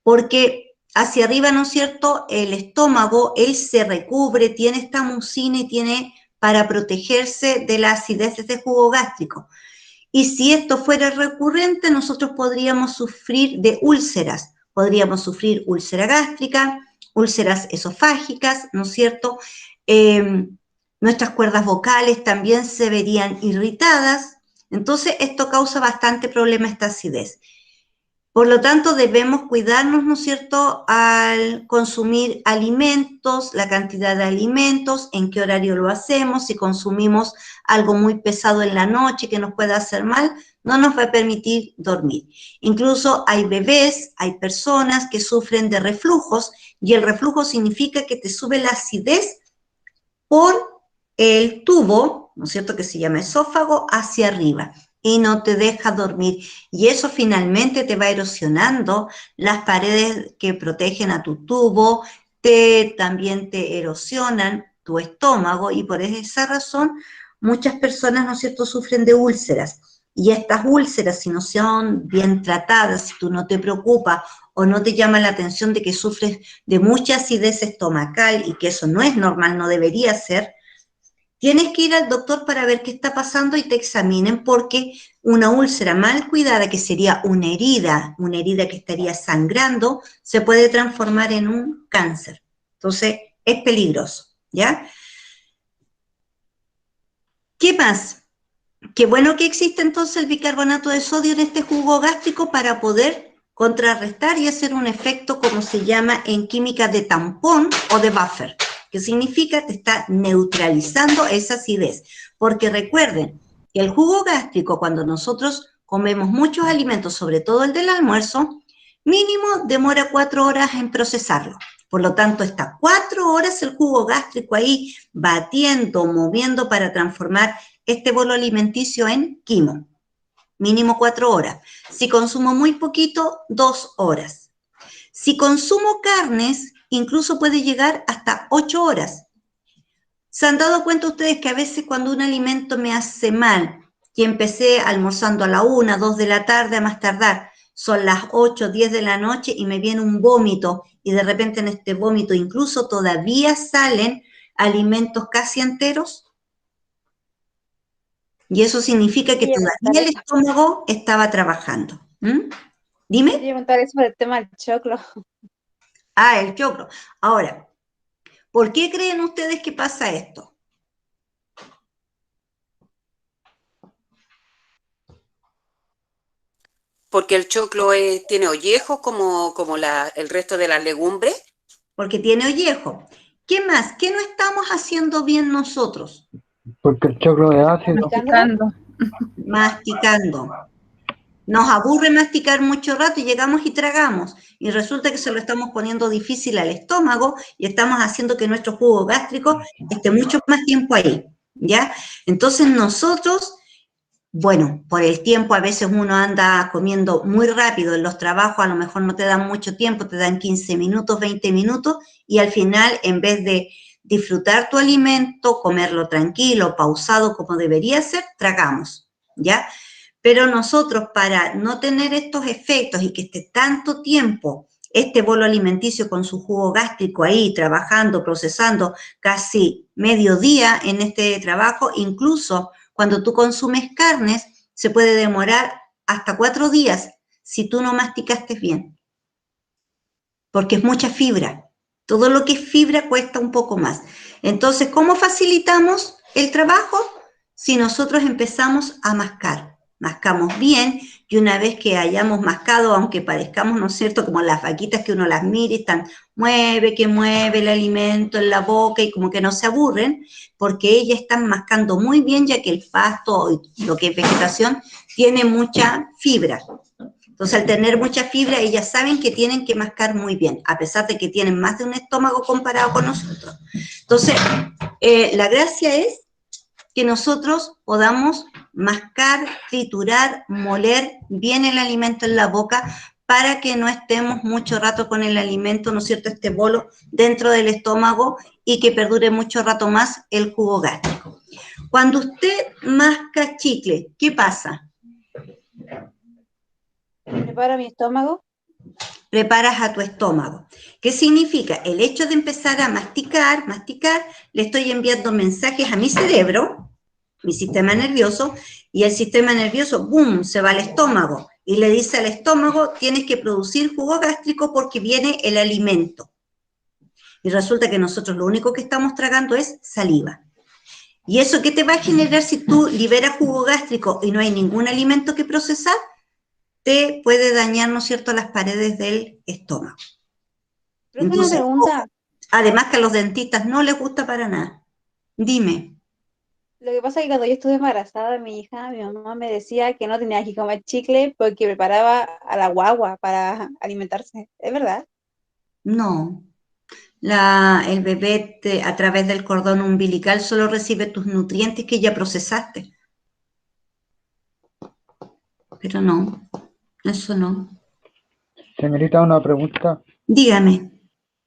porque hacia arriba, ¿no es cierto?, el estómago, él se recubre, tiene esta mucina y tiene para protegerse de la acidez de este jugo gástrico. Y si esto fuera recurrente, nosotros podríamos sufrir de úlceras, podríamos sufrir úlcera gástrica, úlceras esofágicas, ¿no es cierto? Nuestras cuerdas vocales también se verían irritadas, entonces esto causa bastante problema esta acidez. Por lo tanto, debemos cuidarnos, ¿no es cierto?, al consumir alimentos, la cantidad de alimentos, en qué horario lo hacemos, si consumimos algo muy pesado en la noche que nos pueda hacer mal, no nos va a permitir dormir. Incluso hay bebés, hay personas que sufren de reflujos, y el reflujo significa que te sube la acidez por el tubo, ¿no es cierto?, que se llama esófago, hacia arriba, y no te deja dormir. Y eso finalmente te va erosionando las paredes que protegen a tu tubo, también te erosionan tu estómago, y por esa razón muchas personas, ¿no es cierto?, sufren de úlceras. Y estas úlceras, si no son bien tratadas, si tú no te preocupas o no te llama la atención de que sufres de mucha acidez estomacal y que eso no es normal, no debería ser, tienes que ir al doctor para ver qué está pasando y te examinen, porque una úlcera mal cuidada, que sería una herida que estaría sangrando, se puede transformar en un cáncer. Entonces, es peligroso, ¿ya? ¿Qué más? Qué bueno que existe entonces el bicarbonato de sodio en este jugo gástrico para poder contrarrestar y hacer un efecto, como se llama en química, de tampón o de buffer, que significa que está neutralizando esa acidez. Porque recuerden que el jugo gástrico, cuando nosotros comemos muchos alimentos, sobre todo el del almuerzo, mínimo demora 4 horas en procesarlo. Por lo tanto, está 4 horas el jugo gástrico ahí batiendo, moviendo para transformar este bolo alimenticio en quimo. Mínimo 4 horas. Si consumo muy poquito, 2 horas. Si consumo carnes, incluso puede llegar hasta 8 horas. ¿Se han dado cuenta ustedes que a veces cuando un alimento me hace mal, que empecé almorzando a la 1, 2 de la tarde, a más tardar, son las 8, 10 de la noche y me viene un vómito, y de repente en este vómito incluso todavía salen alimentos casi enteros? Y eso significa que todavía el estómago estaba trabajando. Dime. Quería preguntar sobre el tema del choclo. Ah, el choclo. Ahora, ¿por qué creen ustedes que pasa esto? Porque el choclo tiene ollejos como el resto de las legumbres. Porque tiene ollejo. ¿Qué más? ¿Qué no estamos haciendo bien nosotros? Porque el choclo es ácido. Masticando. Masticando. Nos aburre masticar mucho rato y llegamos y tragamos. Y resulta que se lo estamos poniendo difícil al estómago y estamos haciendo que nuestro jugo gástrico esté mucho más tiempo ahí, ¿ya? Entonces nosotros, bueno, por el tiempo a veces uno anda comiendo muy rápido en los trabajos, a lo mejor no te dan mucho tiempo, te dan 15 minutos, 20 minutos, y al final, en vez de disfrutar tu alimento, comerlo tranquilo, pausado como debería ser, tragamos, ¿ya? Pero nosotros, para no tener estos efectos y que esté tanto tiempo este bolo alimenticio con su jugo gástrico ahí trabajando, procesando casi medio día en este trabajo, incluso cuando tú consumes carnes, se puede demorar hasta 4 días si tú no masticaste bien, porque es mucha fibra. Todo lo que es fibra cuesta un poco más. Entonces, ¿cómo facilitamos el trabajo? Si nosotros empezamos a mascar. mascamos bien, y una vez que hayamos mascado, aunque parezcamos, ¿no es cierto?, como las vaquitas que uno las mira y están, que mueve el alimento en la boca y como que no se aburren, porque ellas están mascando muy bien, ya que el pasto, lo que es vegetación, tiene mucha fibra. Entonces, al tener mucha fibra, ellas saben que tienen que mascar muy bien, a pesar de que tienen más de un estómago comparado con nosotros. Entonces, la gracia es que nosotros podamos mascar, triturar, moler bien el alimento en la boca para que no estemos mucho rato con el alimento, ¿no es cierto?, este bolo dentro del estómago y que perdure mucho rato más el jugo gástrico. Cuando usted masca chicle, ¿qué pasa? Preparo mi estómago. Preparas a tu estómago. ¿Qué significa? El hecho de empezar a masticar, le estoy enviando mensajes a mi cerebro, mi sistema nervioso, y el sistema nervioso, ¡boom!, se va al estómago, y le dice al estómago, tienes que producir jugo gástrico porque viene el alimento. Y resulta que nosotros lo único que estamos tragando es saliva. ¿Y eso qué te va a generar si tú liberas jugo gástrico y no hay ningún alimento que procesar? Te puede dañar, ¿no es cierto?, las paredes del estómago. Pero es una Entonces, pregunta. además que a los dentistas no les gusta para nada. Dime. Lo que pasa es que cuando yo estuve embarazada de mi hija, mi mamá me decía que no tenía que comer chicle porque preparaba a la guagua para alimentarse. ¿Es verdad? No. El bebé a través del cordón umbilical solo recibe tus nutrientes que ya procesaste. Pero no, eso no. Señorita, una pregunta. Dígame.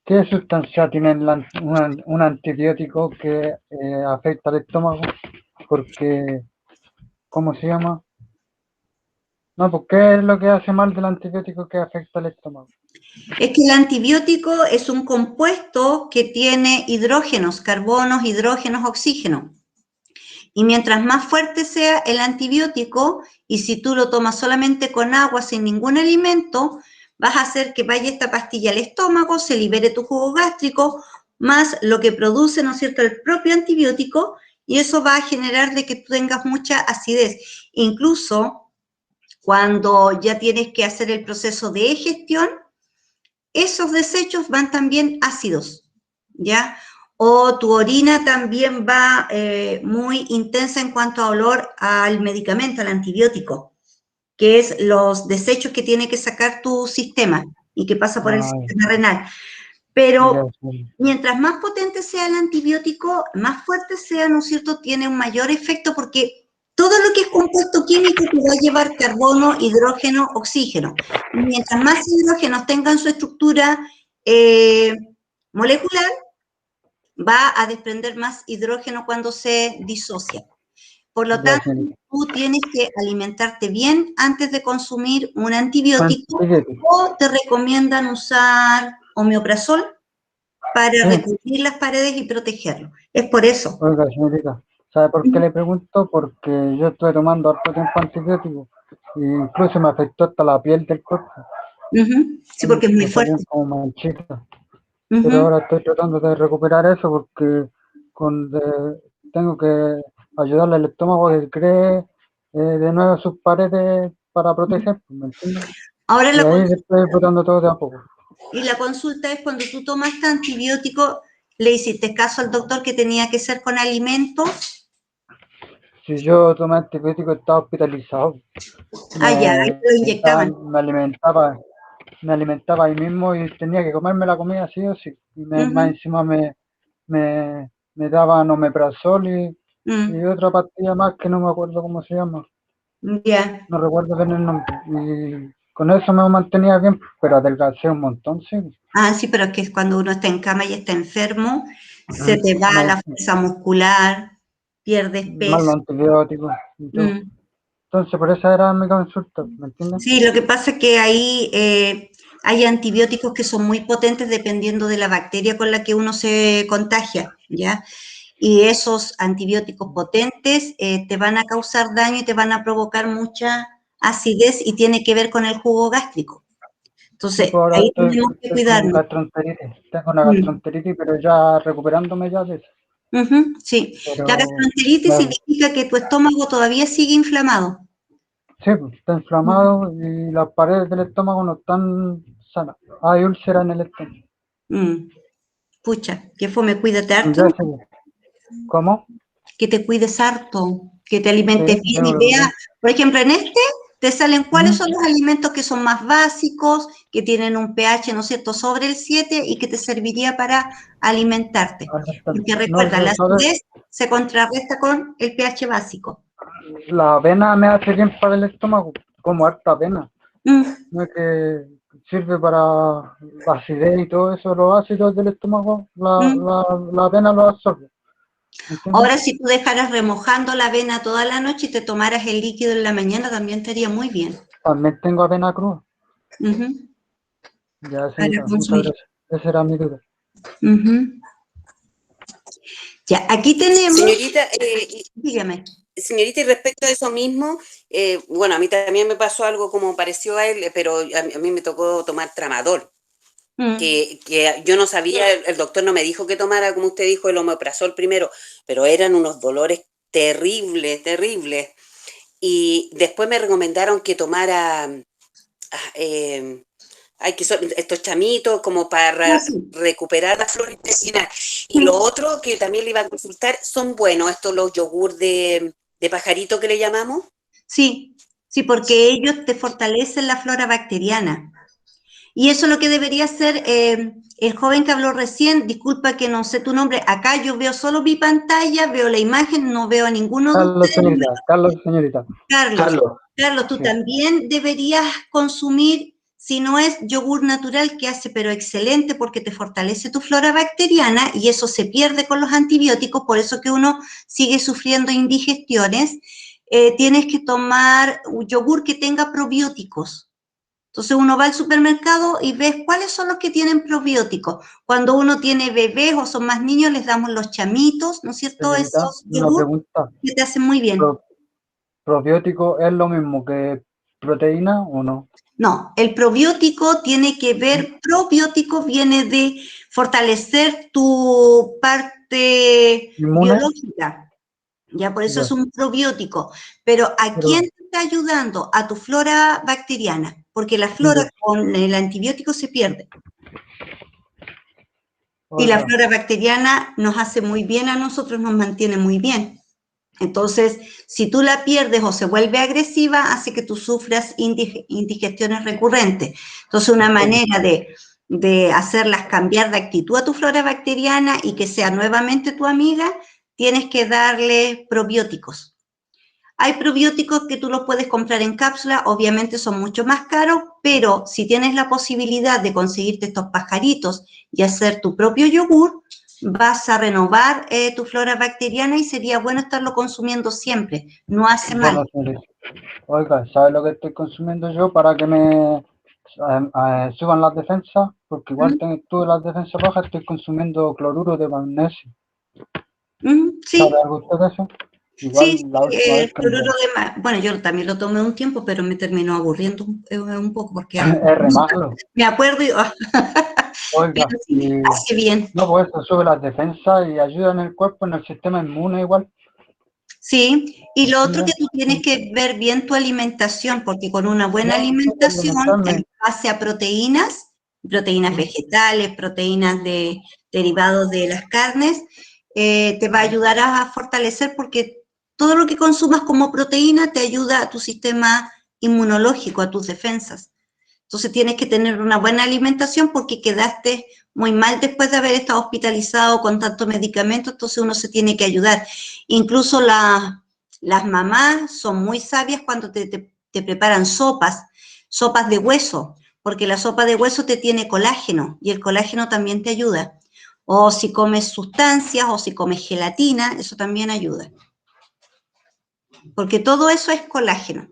¿Qué sustancia tiene un antibiótico que afecta al estómago? Porque, ¿cómo se llama? No, pues ¿qué es lo que hace mal del antibiótico que afecta al estómago? Es que el antibiótico es un compuesto que tiene hidrógenos, carbonos, hidrógenos, oxígeno. Y mientras más fuerte sea el antibiótico, y si tú lo tomas solamente con agua, sin ningún alimento, vas a hacer que vaya esta pastilla al estómago, se libere tu jugo gástrico, más lo que produce, ¿no es cierto?, el propio antibiótico, y eso va a generar de que tú tengas mucha acidez. Incluso cuando ya tienes que hacer el proceso de digestión, esos desechos van también ácidos, ¿ya? O tu orina también va muy intensa en cuanto a olor al medicamento, al antibiótico, que es los desechos que tiene que sacar tu sistema y que pasa por el sistema renal. Pero mientras más potente sea el antibiótico, más fuerte sea, ¿no es cierto?, tiene un mayor efecto porque todo lo que es compuesto químico te va a llevar carbono, hidrógeno, oxígeno. Y mientras más hidrógenos tengan su estructura molecular, va a desprender más hidrógeno cuando se disocia. Por lo tanto, tú tienes que alimentarte bien antes de consumir un antibiótico o te recomiendan usar omeprazol para recubrir las paredes y protegerlo. Es por eso. Oiga, señorita, ¿sabe por qué le pregunto? Porque yo estoy tomando harto tiempo antibióticos e incluso me afectó hasta la piel del cuerpo. Sí, porque es muy fuerte. Como manchitas. Pero ahora estoy tratando de recuperar eso porque tengo que ayudarle al estómago a que cree de nuevo sus paredes para proteger, ¿me entiendes? Ahora y ahí estoy botando todo de a poco. Y la consulta es cuando tú tomaste antibiótico, ¿le hiciste caso al doctor que tenía que ser con alimentos? Si yo tomé antibiótico estaba hospitalizado. Ya, lo inyectaban. Me alimentaba ahí mismo y tenía que comerme la comida sí o sí. Y más encima me daban omeprazol y otra pastilla más que no me acuerdo cómo se llama. Ya. No recuerdo bien el nombre. Y con eso me mantenía bien, pero adelgacé un montón, sí. Sí, pero es que cuando uno está en cama y está enfermo, se te va la fuerza muscular, pierdes peso. Mal antibióticos y todo. Entonces, por eso era mi consulta, ¿me entiendes? Sí, lo que pasa es que ahí hay antibióticos que son muy potentes dependiendo de la bacteria con la que uno se contagia, ¿ya? Y esos antibióticos potentes te van a causar daño y te van a provocar mucha acidez y tiene que ver con el jugo gástrico. Entonces, sí, ahí tenemos que cuidarnos. Tengo una gastroenteritis, pero ya recuperándome ya de eso. Sí, pero la gastroenteritis significa que tu estómago todavía sigue inflamado. Sí, pues, está inflamado y las paredes del estómago no están sanas. Hay úlcera en el estómago. Pucha, que fome, cuídate harto, Ya sé. ¿Cómo? que te cuides harto, que te Sí, alimentes bien y vea, por ejemplo, en este te salen cuáles son los alimentos que son más básicos, que tienen un pH, ¿no es cierto?, sobre el 7 y que te serviría para alimentarte. Porque recuerda, la acidez se contrarresta con el pH básico. La avena me hace bien para el estómago, como harta avena. No es que sirve para la acidez y todo eso, los ácidos del estómago, la avena lo absorbe. ¿Entiendes? Ahora, si tú dejaras remojando la avena toda la noche y te tomaras el líquido en la mañana, también estaría muy bien. También tengo avena cruda. Ya, señorita, muchas gracias. Esa era mi duda. Ya, aquí tenemos... Señorita, dígame. Señorita, y respecto a eso mismo, bueno, a mí también me pasó algo como pareció a él, pero a mí me tocó tomar tramadol. Que yo no sabía, el doctor no me dijo que tomara, como usted dijo, el omeprazol primero, pero eran unos dolores terribles, terribles. Y después me recomendaron que tomara que son estos chamitos como para recuperar la flora intestinal. Y lo otro que también le iba a consultar, ¿son buenos estos los yogur de pajarito que le llamamos? Sí, sí, porque ellos te fortalecen la flora bacteriana. Y eso es lo que debería hacer el joven que habló recién. Disculpa que no sé tu nombre. Acá yo veo solo mi pantalla, veo la imagen, no veo a ninguno de ustedes. Carlos, señorita. Carlos, tú también deberías consumir, si no es yogur natural, que hace, pero excelente porque te fortalece tu flora bacteriana y eso se pierde con los antibióticos, por eso que uno sigue sufriendo indigestiones. Tienes que tomar un yogur que tenga probióticos. Entonces uno va al supermercado y ves cuáles son los que tienen probióticos. Cuando uno tiene bebés o son más niños, les damos los chamitos, ¿no es cierto? Señorita, Esos una yogur pregunta. que te hacen muy bien. ¿Probiótico es lo mismo que proteína o no? No, el probiótico tiene que ver, probiótico viene de fortalecer tu parte biológica. Ya, por eso es un probiótico. Pero ¿a quién te está ayudando? A tu flora bacteriana, porque la flora con el antibiótico se pierde. Y la flora bacteriana nos hace muy bien a nosotros, nos mantiene muy bien. Entonces, si tú la pierdes o se vuelve agresiva, hace que tú sufras indigestiones recurrentes. Entonces, una manera de hacerlas cambiar de actitud a tu flora bacteriana y que sea nuevamente tu amiga, tienes que darle probióticos. Hay probióticos que tú los puedes comprar en cápsula, obviamente son mucho más caros, pero si tienes la posibilidad de conseguirte estos pajaritos y hacer tu propio yogur, vas a renovar tu flora bacteriana y sería bueno estarlo consumiendo siempre, no hace mal. Oiga, ¿sabes lo que estoy consumiendo yo para que me suban las defensas? Porque igual tuve las defensas bajas, estoy consumiendo cloruro de magnesio. Sí. ¿Sabe algo usted de eso? Igual Sí, el cloruro de magnesio. Bueno, yo también lo tomé un tiempo, pero me terminó aburriendo un poco porque es re malo. Me acuerdo y oiga, sí, hace bien. No, pues eso sube las defensas y ayuda en el cuerpo, en el sistema inmune igual. Sí, y lo otro que tú tienes que ver bien tu alimentación, porque con una buena alimentación en base a proteínas vegetales, proteínas derivados de las carnes, te va a ayudar a fortalecer porque todo lo que consumas como proteína te ayuda a tu sistema inmunológico, a tus defensas. Entonces tienes que tener una buena alimentación porque quedaste muy mal después de haber estado hospitalizado con tanto medicamento, entonces uno se tiene que ayudar. Incluso las mamás son muy sabias cuando te preparan sopas de hueso, porque la sopa de hueso te tiene colágeno y el colágeno también te ayuda. O si comes sustancias o si comes gelatina, eso también ayuda. Porque todo eso es colágeno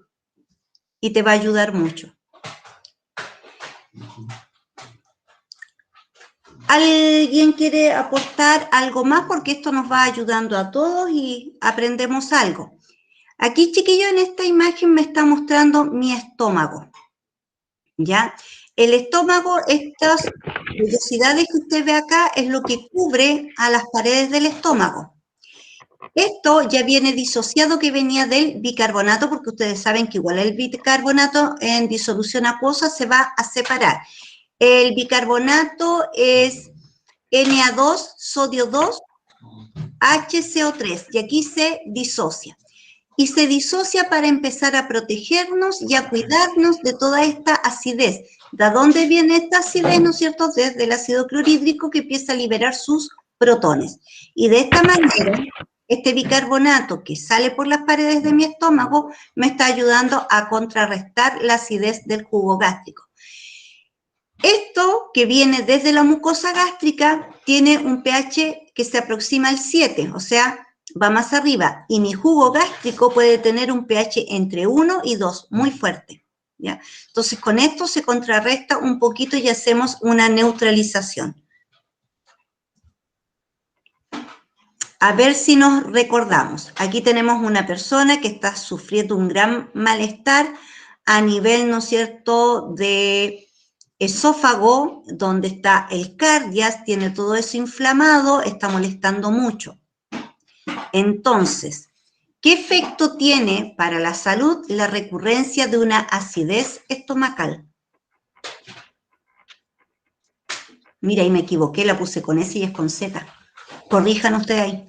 y te va a ayudar mucho. ¿Alguien quiere aportar algo más? Porque esto nos va ayudando a todos y aprendemos algo. Aquí, chiquillo, en esta imagen me está mostrando mi estómago. ¿Ya? El estómago, estas vellosidades que usted ve acá, es lo que cubre a las paredes del estómago. Esto ya viene disociado que venía del bicarbonato, porque ustedes saben que igual el bicarbonato en disolución acuosa se va a separar. El bicarbonato es Na2, sodio 2, HCO3, y aquí se disocia. Y se disocia para empezar a protegernos y a cuidarnos de toda esta acidez. ¿De dónde viene esta acidez, no es cierto? Desde el ácido clorhídrico que empieza a liberar sus protones. Y de esta manera, este bicarbonato que sale por las paredes de mi estómago me está ayudando a contrarrestar la acidez del jugo gástrico. Esto que viene desde la mucosa gástrica tiene un pH que se aproxima al 7, o sea, va más arriba. Y mi jugo gástrico puede tener un pH entre 1 y 2, muy fuerte, ¿ya? Entonces, con esto se contrarresta un poquito y hacemos una neutralización. A ver si nos recordamos. Aquí tenemos una persona que está sufriendo un gran malestar a nivel, ¿no es cierto?, de esófago, donde está el cardias, tiene todo eso inflamado, está molestando mucho. Entonces, ¿qué efecto tiene para la salud la recurrencia de una acidez estomacal? Mira, ahí me equivoqué, la puse con S y es con Z. Corrijan ustedes ahí.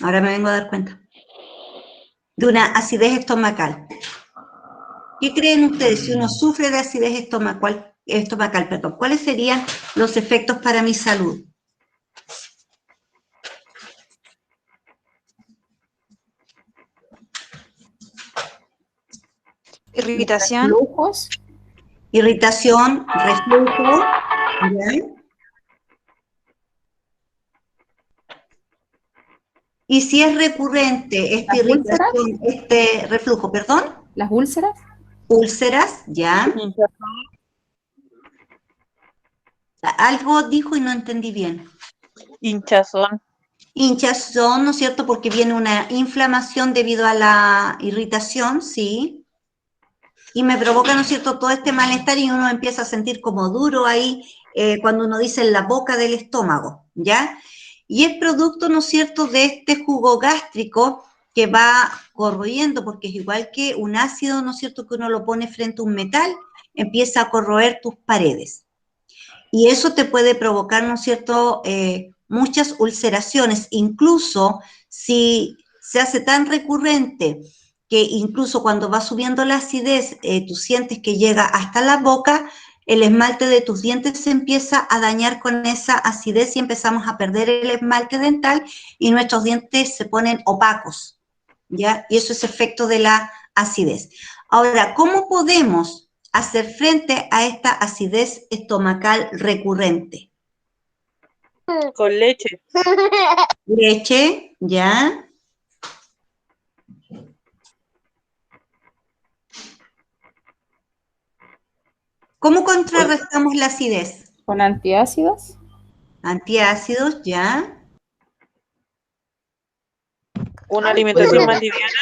Ahora me vengo a dar cuenta. De una acidez estomacal. ¿Qué creen ustedes si uno sufre de acidez estomacal, perdón, cuáles serían los efectos para mi salud? Irritación. Flujos. Irritación, reflujo, ¿ya? Y si es recurrente esta ¿Las irritación, este reflujo, perdón, Las úlceras. úlceras, ¿ya? Algo dijo y no entendí bien. Hinchazón. Hinchazón, ¿no es cierto? Porque viene una inflamación debido a la irritación, sí. Y me provoca, ¿no es cierto?, todo este malestar y uno empieza a sentir como duro ahí cuando uno dice en la boca del estómago, ¿ya? Y es producto, ¿no es cierto?, de este jugo gástrico que va corroyendo, porque es igual que un ácido, ¿no es cierto?, que uno lo pone frente a un metal, empieza a corroer tus paredes. Y eso te puede provocar, ¿no es cierto?, muchas ulceraciones, incluso si se hace tan recurrente que incluso cuando va subiendo la acidez, tú sientes que llega hasta la boca, el esmalte de tus dientes se empieza a dañar con esa acidez y empezamos a perder el esmalte dental y nuestros dientes se ponen opacos, ¿ya? Y eso es efecto de la acidez. Ahora, ¿cómo podemos hacer frente a esta acidez estomacal recurrente? Con leche. Leche, ¿ya? ¿Cómo contrarrestamos la acidez? Con antiácidos. Antiácidos, ¿ya? Una alimentación más liviana.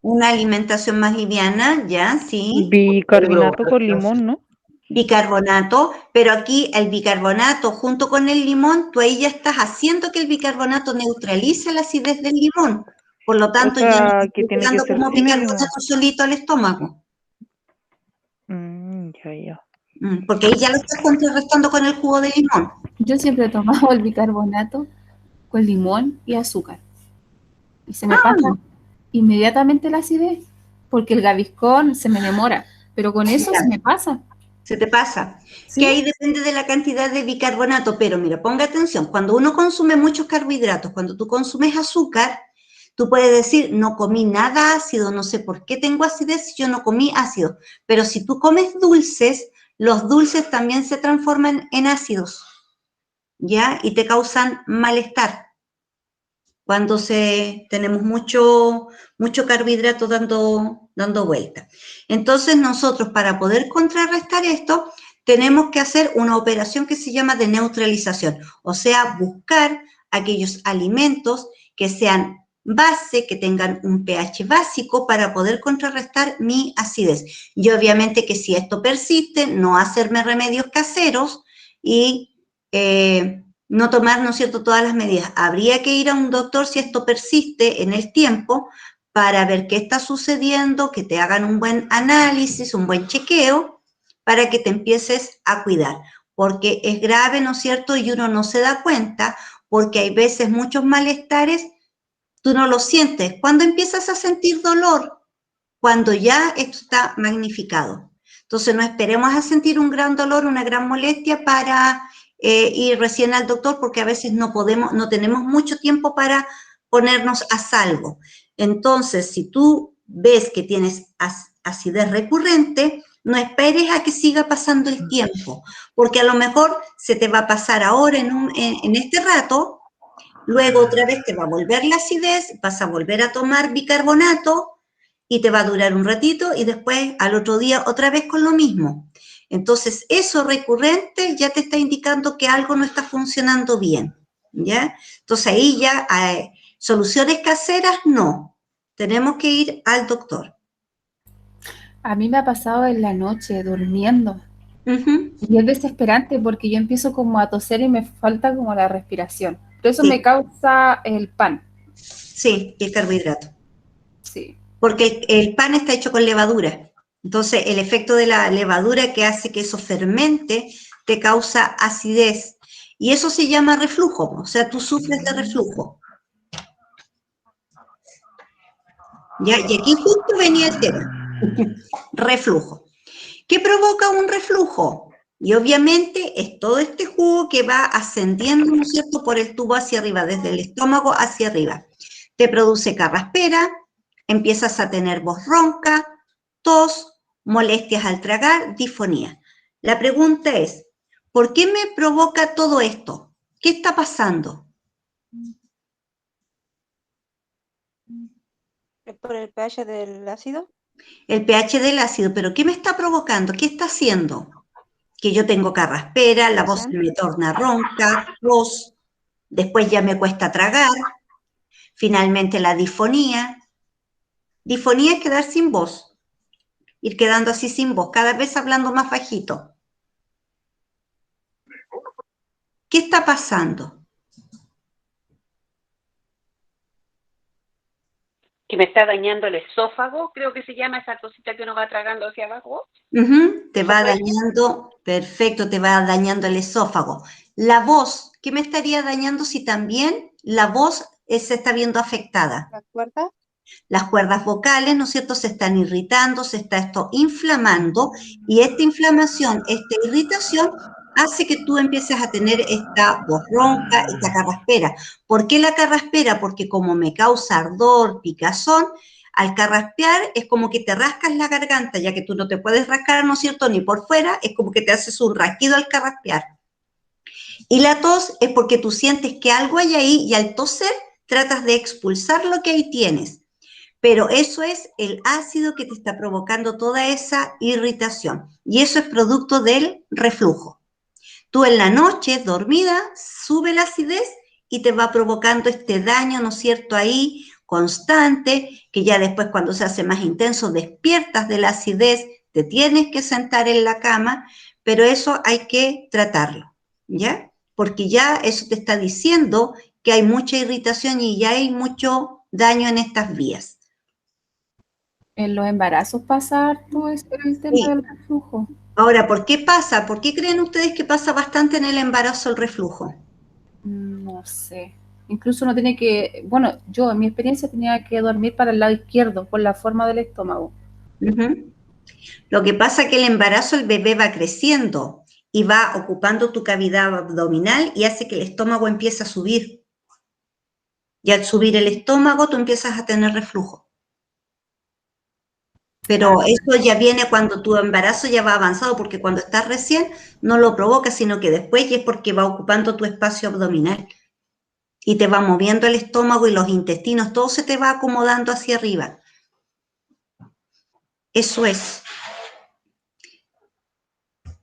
Una alimentación más liviana, ¿ya? Sí. Bicarbonato con limón, ¿no? Bicarbonato, pero aquí el bicarbonato junto con el limón, tú ahí ya estás haciendo que el bicarbonato neutralice la acidez del limón. Por lo tanto, O sea, ya no que estás tiene que dando ser como sin el bicarbonato limón. solito al estómago. Ya. Porque ahí ya lo estás contrarrestando con el jugo de limón. Yo siempre he tomado el bicarbonato con limón y azúcar. Y se me pasa inmediatamente la acidez, porque el gaviscón se me demora, pero con eso se me pasa. Se te pasa. ¿Sí? Que ahí depende de la cantidad de bicarbonato, pero mira, ponga atención, cuando uno consume muchos carbohidratos, cuando tú consumes azúcar, tú puedes decir, no comí nada ácido, no sé por qué tengo acidez, yo no comí ácido, pero si tú comes dulces, los dulces también se transforman en ácidos, ¿ya? Y te causan malestar. Cuando tenemos mucho carbohidrato dando vuelta. Entonces nosotros para poder contrarrestar esto tenemos que hacer una operación que se llama de neutralización, o sea, buscar aquellos alimentos que sean base, que tengan un pH básico para poder contrarrestar mi acidez. Y obviamente que si esto persiste, no hacerme remedios caseros y no tomar, ¿no es cierto?, todas las medidas. Habría que ir a un doctor si esto persiste en el tiempo para ver qué está sucediendo, que te hagan un buen análisis, un buen chequeo, para que te empieces a cuidar. Porque es grave, ¿no es cierto?, y uno no se da cuenta, porque hay veces muchos malestares, tú no los sientes. ¿Cuándo empiezas a sentir dolor? Cuando ya esto está magnificado. Entonces no esperemos a sentir un gran dolor, una gran molestia para ir recién al doctor, porque a veces no tenemos mucho tiempo para ponernos a salvo. Entonces, si tú ves que tienes acidez recurrente, no esperes a que siga pasando el tiempo, porque a lo mejor se te va a pasar ahora en este rato, luego otra vez te va a volver la acidez, vas a volver a tomar bicarbonato y te va a durar un ratito y después al otro día otra vez con lo mismo. Entonces, eso recurrente ya te está indicando que algo no está funcionando bien, ¿ya? Entonces, ahí ya soluciones caseras, no. Tenemos que ir al doctor. A mí me ha pasado en la noche durmiendo. Y es desesperante porque yo empiezo como a toser y me falta como la respiración. Pero eso me causa el pan. Sí, y el carbohidrato. Sí. Porque el pan está hecho con levadura. Entonces, el efecto de la levadura que hace que eso fermente te causa acidez. Y eso se llama reflujo. O sea, tú sufres de reflujo. ¿Ya? Y aquí justo venía el tema. Reflujo. ¿Qué provoca un reflujo? Y obviamente es todo este jugo que va ascendiendo, ¿no es cierto?, por el tubo hacia arriba, desde el estómago hacia arriba. Te produce carraspera, empiezas a tener voz ronca, tos, molestias al tragar, disfonía. La pregunta es, ¿por qué me provoca todo esto? ¿Qué está pasando? ¿Es por el pH del ácido? El pH del ácido, pero ¿qué me está provocando? ¿Qué está haciendo? Que yo tengo carraspera, la voz se me torna ronca, tos, después ya me cuesta tragar, finalmente la disfonía. Disfonía es quedar sin voz, ir quedando así sin voz, cada vez hablando más bajito. ¿Qué está pasando? Que me está dañando el esófago, creo que se llama esa cosita que uno va tragando hacia abajo. Te va dañando, perfecto, te va dañando el esófago. La voz, ¿qué me estaría dañando si también la voz se está viendo afectada? ¿Las cuerdas? Las cuerdas vocales, ¿no es cierto?, se están irritando, se está esto inflamando, y esta inflamación, esta irritación, hace que tú empieces a tener esta voz ronca, esta carraspera. ¿Por qué la carraspera? Porque como me causa ardor, picazón, al carraspear es como que te rascas la garganta, ya que tú no te puedes rascar, ¿no es cierto?, ni por fuera, es como que te haces un rasquido al carraspear. Y la tos es porque tú sientes que algo hay ahí y al toser tratas de expulsar lo que ahí tienes. Pero eso es el ácido que te está provocando toda esa irritación. Y eso es producto del reflujo. Tú en la noche, dormida, sube la acidez y te va provocando este daño, ¿no es cierto?, ahí constante, que ya después cuando se hace más intenso despiertas de la acidez, te tienes que sentar en la cama, pero eso hay que tratarlo, ¿ya? Porque ya eso te está diciendo que hay mucha irritación y ya hay mucho daño en estas vías. En los embarazos pasa harto el tema del reflujo. Ahora, ¿por qué pasa? ¿Por qué creen ustedes que pasa bastante en el embarazo el reflujo? No sé. Incluso uno tiene que, bueno, yo en mi experiencia tenía que dormir para el lado izquierdo por la forma del estómago. Lo que pasa es que el embarazo, el bebé va creciendo y va ocupando tu cavidad abdominal y hace que el estómago empiece a subir. Y al subir el estómago, tú empiezas a tener reflujo. Pero eso ya viene cuando tu embarazo ya va avanzado, porque cuando estás recién no lo provoca, sino que después ya es porque va ocupando tu espacio abdominal y te va moviendo el estómago y los intestinos, todo se te va acomodando hacia arriba. Eso es.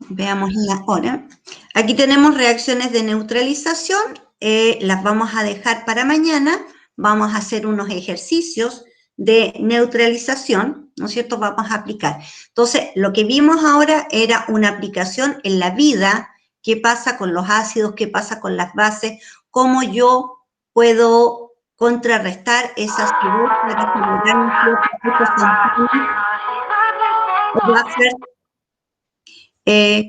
Veamos ahora. Aquí tenemos reacciones de neutralización, las vamos a dejar para mañana. Vamos a hacer unos ejercicios de neutralización, ¿no es cierto? Vamos a aplicar. Entonces, lo que vimos ahora era una aplicación en la vida qué pasa con los ácidos, qué pasa con las bases, cómo yo puedo contrarrestar esa acidez para generar un cierto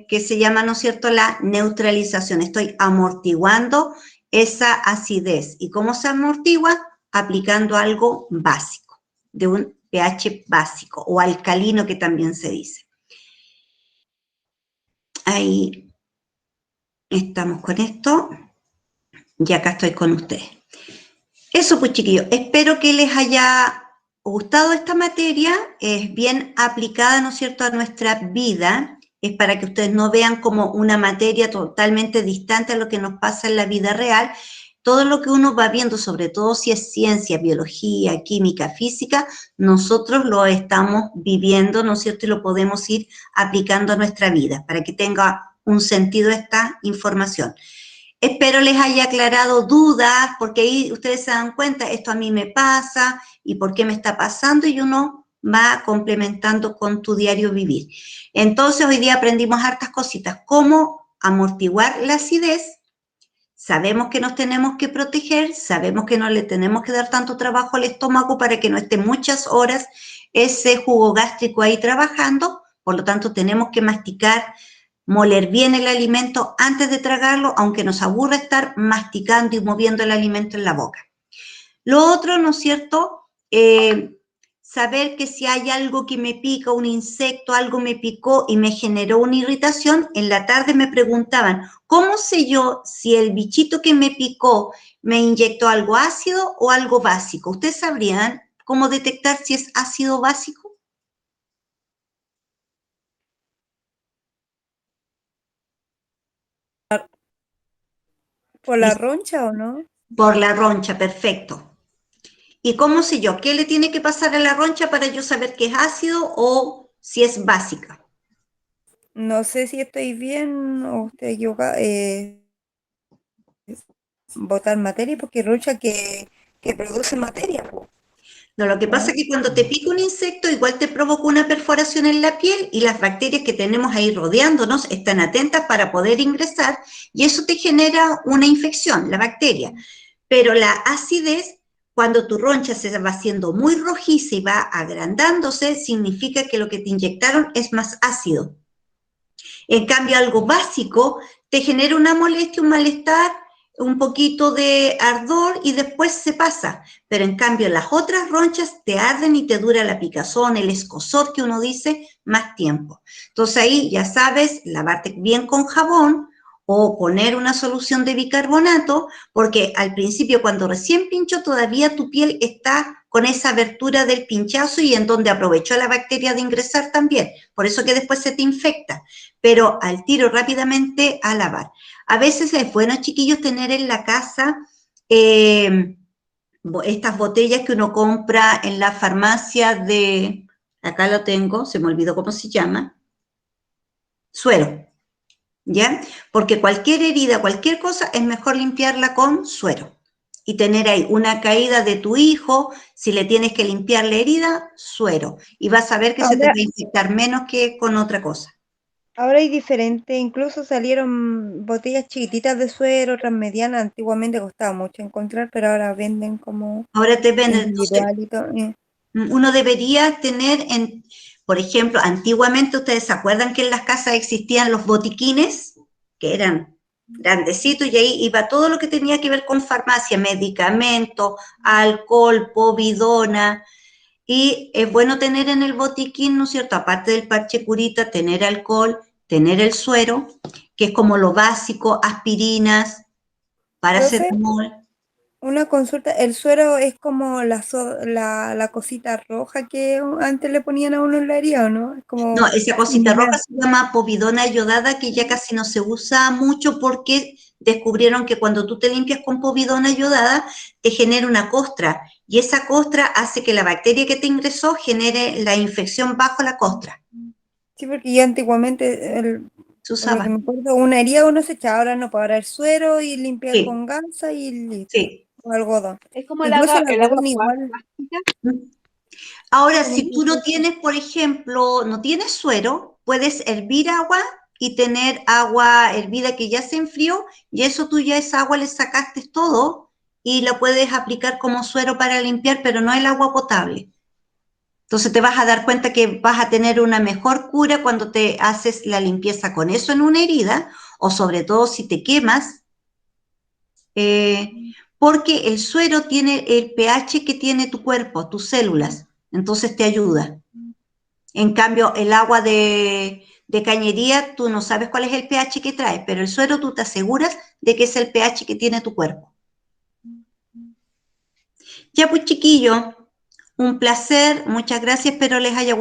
que se llama, ¿no es cierto?, la neutralización. Estoy amortiguando esa acidez. ¿Y cómo se amortigua? Aplicando algo básico, de un pH básico o alcalino, que también se dice. Ahí estamos con esto. Y acá estoy con ustedes. Eso pues, chiquillos. Espero que les haya gustado esta materia. Es bien aplicada, ¿no es cierto?, a nuestra vida. Es para que ustedes no vean como una materia totalmente distante a lo que nos pasa en la vida real. Todo lo que uno va viendo, sobre todo si es ciencia, biología, química, física, nosotros lo estamos viviendo, ¿no es cierto?, y lo podemos ir aplicando a nuestra vida, para que tenga un sentido esta información. Espero les haya aclarado dudas, porque ahí ustedes se dan cuenta, esto a mí me pasa, y por qué me está pasando, y uno va complementando con tu diario vivir. Entonces, hoy día aprendimos hartas cositas, cómo amortiguar la acidez. Sabemos que nos tenemos que proteger, sabemos que no le tenemos que dar tanto trabajo al estómago para que no esté muchas horas ese jugo gástrico ahí trabajando, por lo tanto tenemos que masticar, moler bien el alimento antes de tragarlo, aunque nos aburra estar masticando y moviendo el alimento en la boca. Lo otro, ¿no es cierto?, saber que si hay algo que me pica, un insecto, algo me picó y me generó una irritación. En la tarde me preguntaban, ¿cómo sé yo si el bichito que me picó me inyectó algo ácido o algo básico? ¿Ustedes sabrían cómo detectar si es ácido o básico? ¿Por la roncha o no? Por la roncha, perfecto. ¿Y cómo sé yo? ¿Qué le tiene que pasar a la roncha para yo saber que es ácido o si es básica? No sé si estoy bien o estoy equivocada. Botar materia, porque roncha que produce materia. No, lo que pasa es que cuando te pica un insecto, igual te provoca una perforación en la piel y las bacterias que tenemos ahí rodeándonos están atentas para poder ingresar y eso te genera una infección, la bacteria. Pero la acidez, cuando tu roncha se va haciendo muy rojiza y va agrandándose, significa que lo que te inyectaron es más ácido. En cambio, algo básico te genera una molestia, un malestar, un poquito de ardor y después se pasa. Pero en cambio, las otras ronchas te arden y te dura la picazón, el escozor que uno dice, más tiempo. Entonces ahí ya sabes, lavarte bien con jabón o poner una solución de bicarbonato, porque al principio cuando recién pinchó todavía tu piel está con esa abertura del pinchazo y en donde aprovechó la bacteria de ingresar también. Por eso que después se te infecta. Pero al tiro rápidamente a lavar. A veces es bueno, chiquillos, tener en la casa estas botellas que uno compra en la farmacia de, acá lo tengo, se me olvidó cómo se llama, suero, ¿ya? Porque cualquier herida, cualquier cosa, es mejor limpiarla con suero. Y tener ahí una caída de tu hijo, si le tienes que limpiar la herida, suero. Y vas a ver que se te va a infectar menos que con otra cosa. Ahora hay diferente, incluso salieron botellas chiquititas de suero, otras medianas. Antiguamente costaba mucho encontrar, pero ahora venden como Ahora te venden. individual y todo. Uno debería tener, por ejemplo, antiguamente, ¿ustedes se acuerdan que en las casas existían los botiquines? Que eran grandecitos y ahí iba todo lo que tenía que ver con farmacia, medicamentos, alcohol, povidona. Y es bueno tener en el botiquín, ¿no es cierto? Aparte del parche curita, tener alcohol, tener el suero, que es como lo básico, aspirinas, paracetamol. Una consulta, el suero es como la cosita roja que antes le ponían a uno en la herida, ¿o no? Es como No, esa cosita roja se llama povidona ayodada, que ya casi no se usa mucho porque descubrieron que cuando tú te limpias con povidona ayodada, te genera una costra, y esa costra hace que la bacteria que te ingresó genere la infección bajo la costra. Sí, porque yo antiguamente, se usaba. Me acuerdo, una herida uno se echaba, ahora no, para ahora el suero y limpiar Sí. con gansa y listo. Sí. O algodón. Es como Incluso el agua igual. Ahora, si tú no tienes, por ejemplo, no tienes suero, puedes hervir agua y tener agua hervida que ya se enfrió, y eso tú ya esa agua le sacaste todo y la puedes aplicar como suero para limpiar, pero no el agua potable. Entonces te vas a dar cuenta que vas a tener una mejor cura cuando te haces la limpieza con eso en una herida, o sobre todo si te quemas, porque el suero tiene el pH que tiene tu cuerpo, tus células, entonces te ayuda. En cambio, el agua de cañería, tú no sabes cuál es el pH que trae, pero el suero tú te aseguras de que es el pH que tiene tu cuerpo. Ya pues chiquillos, un placer, muchas gracias, espero les haya gustado.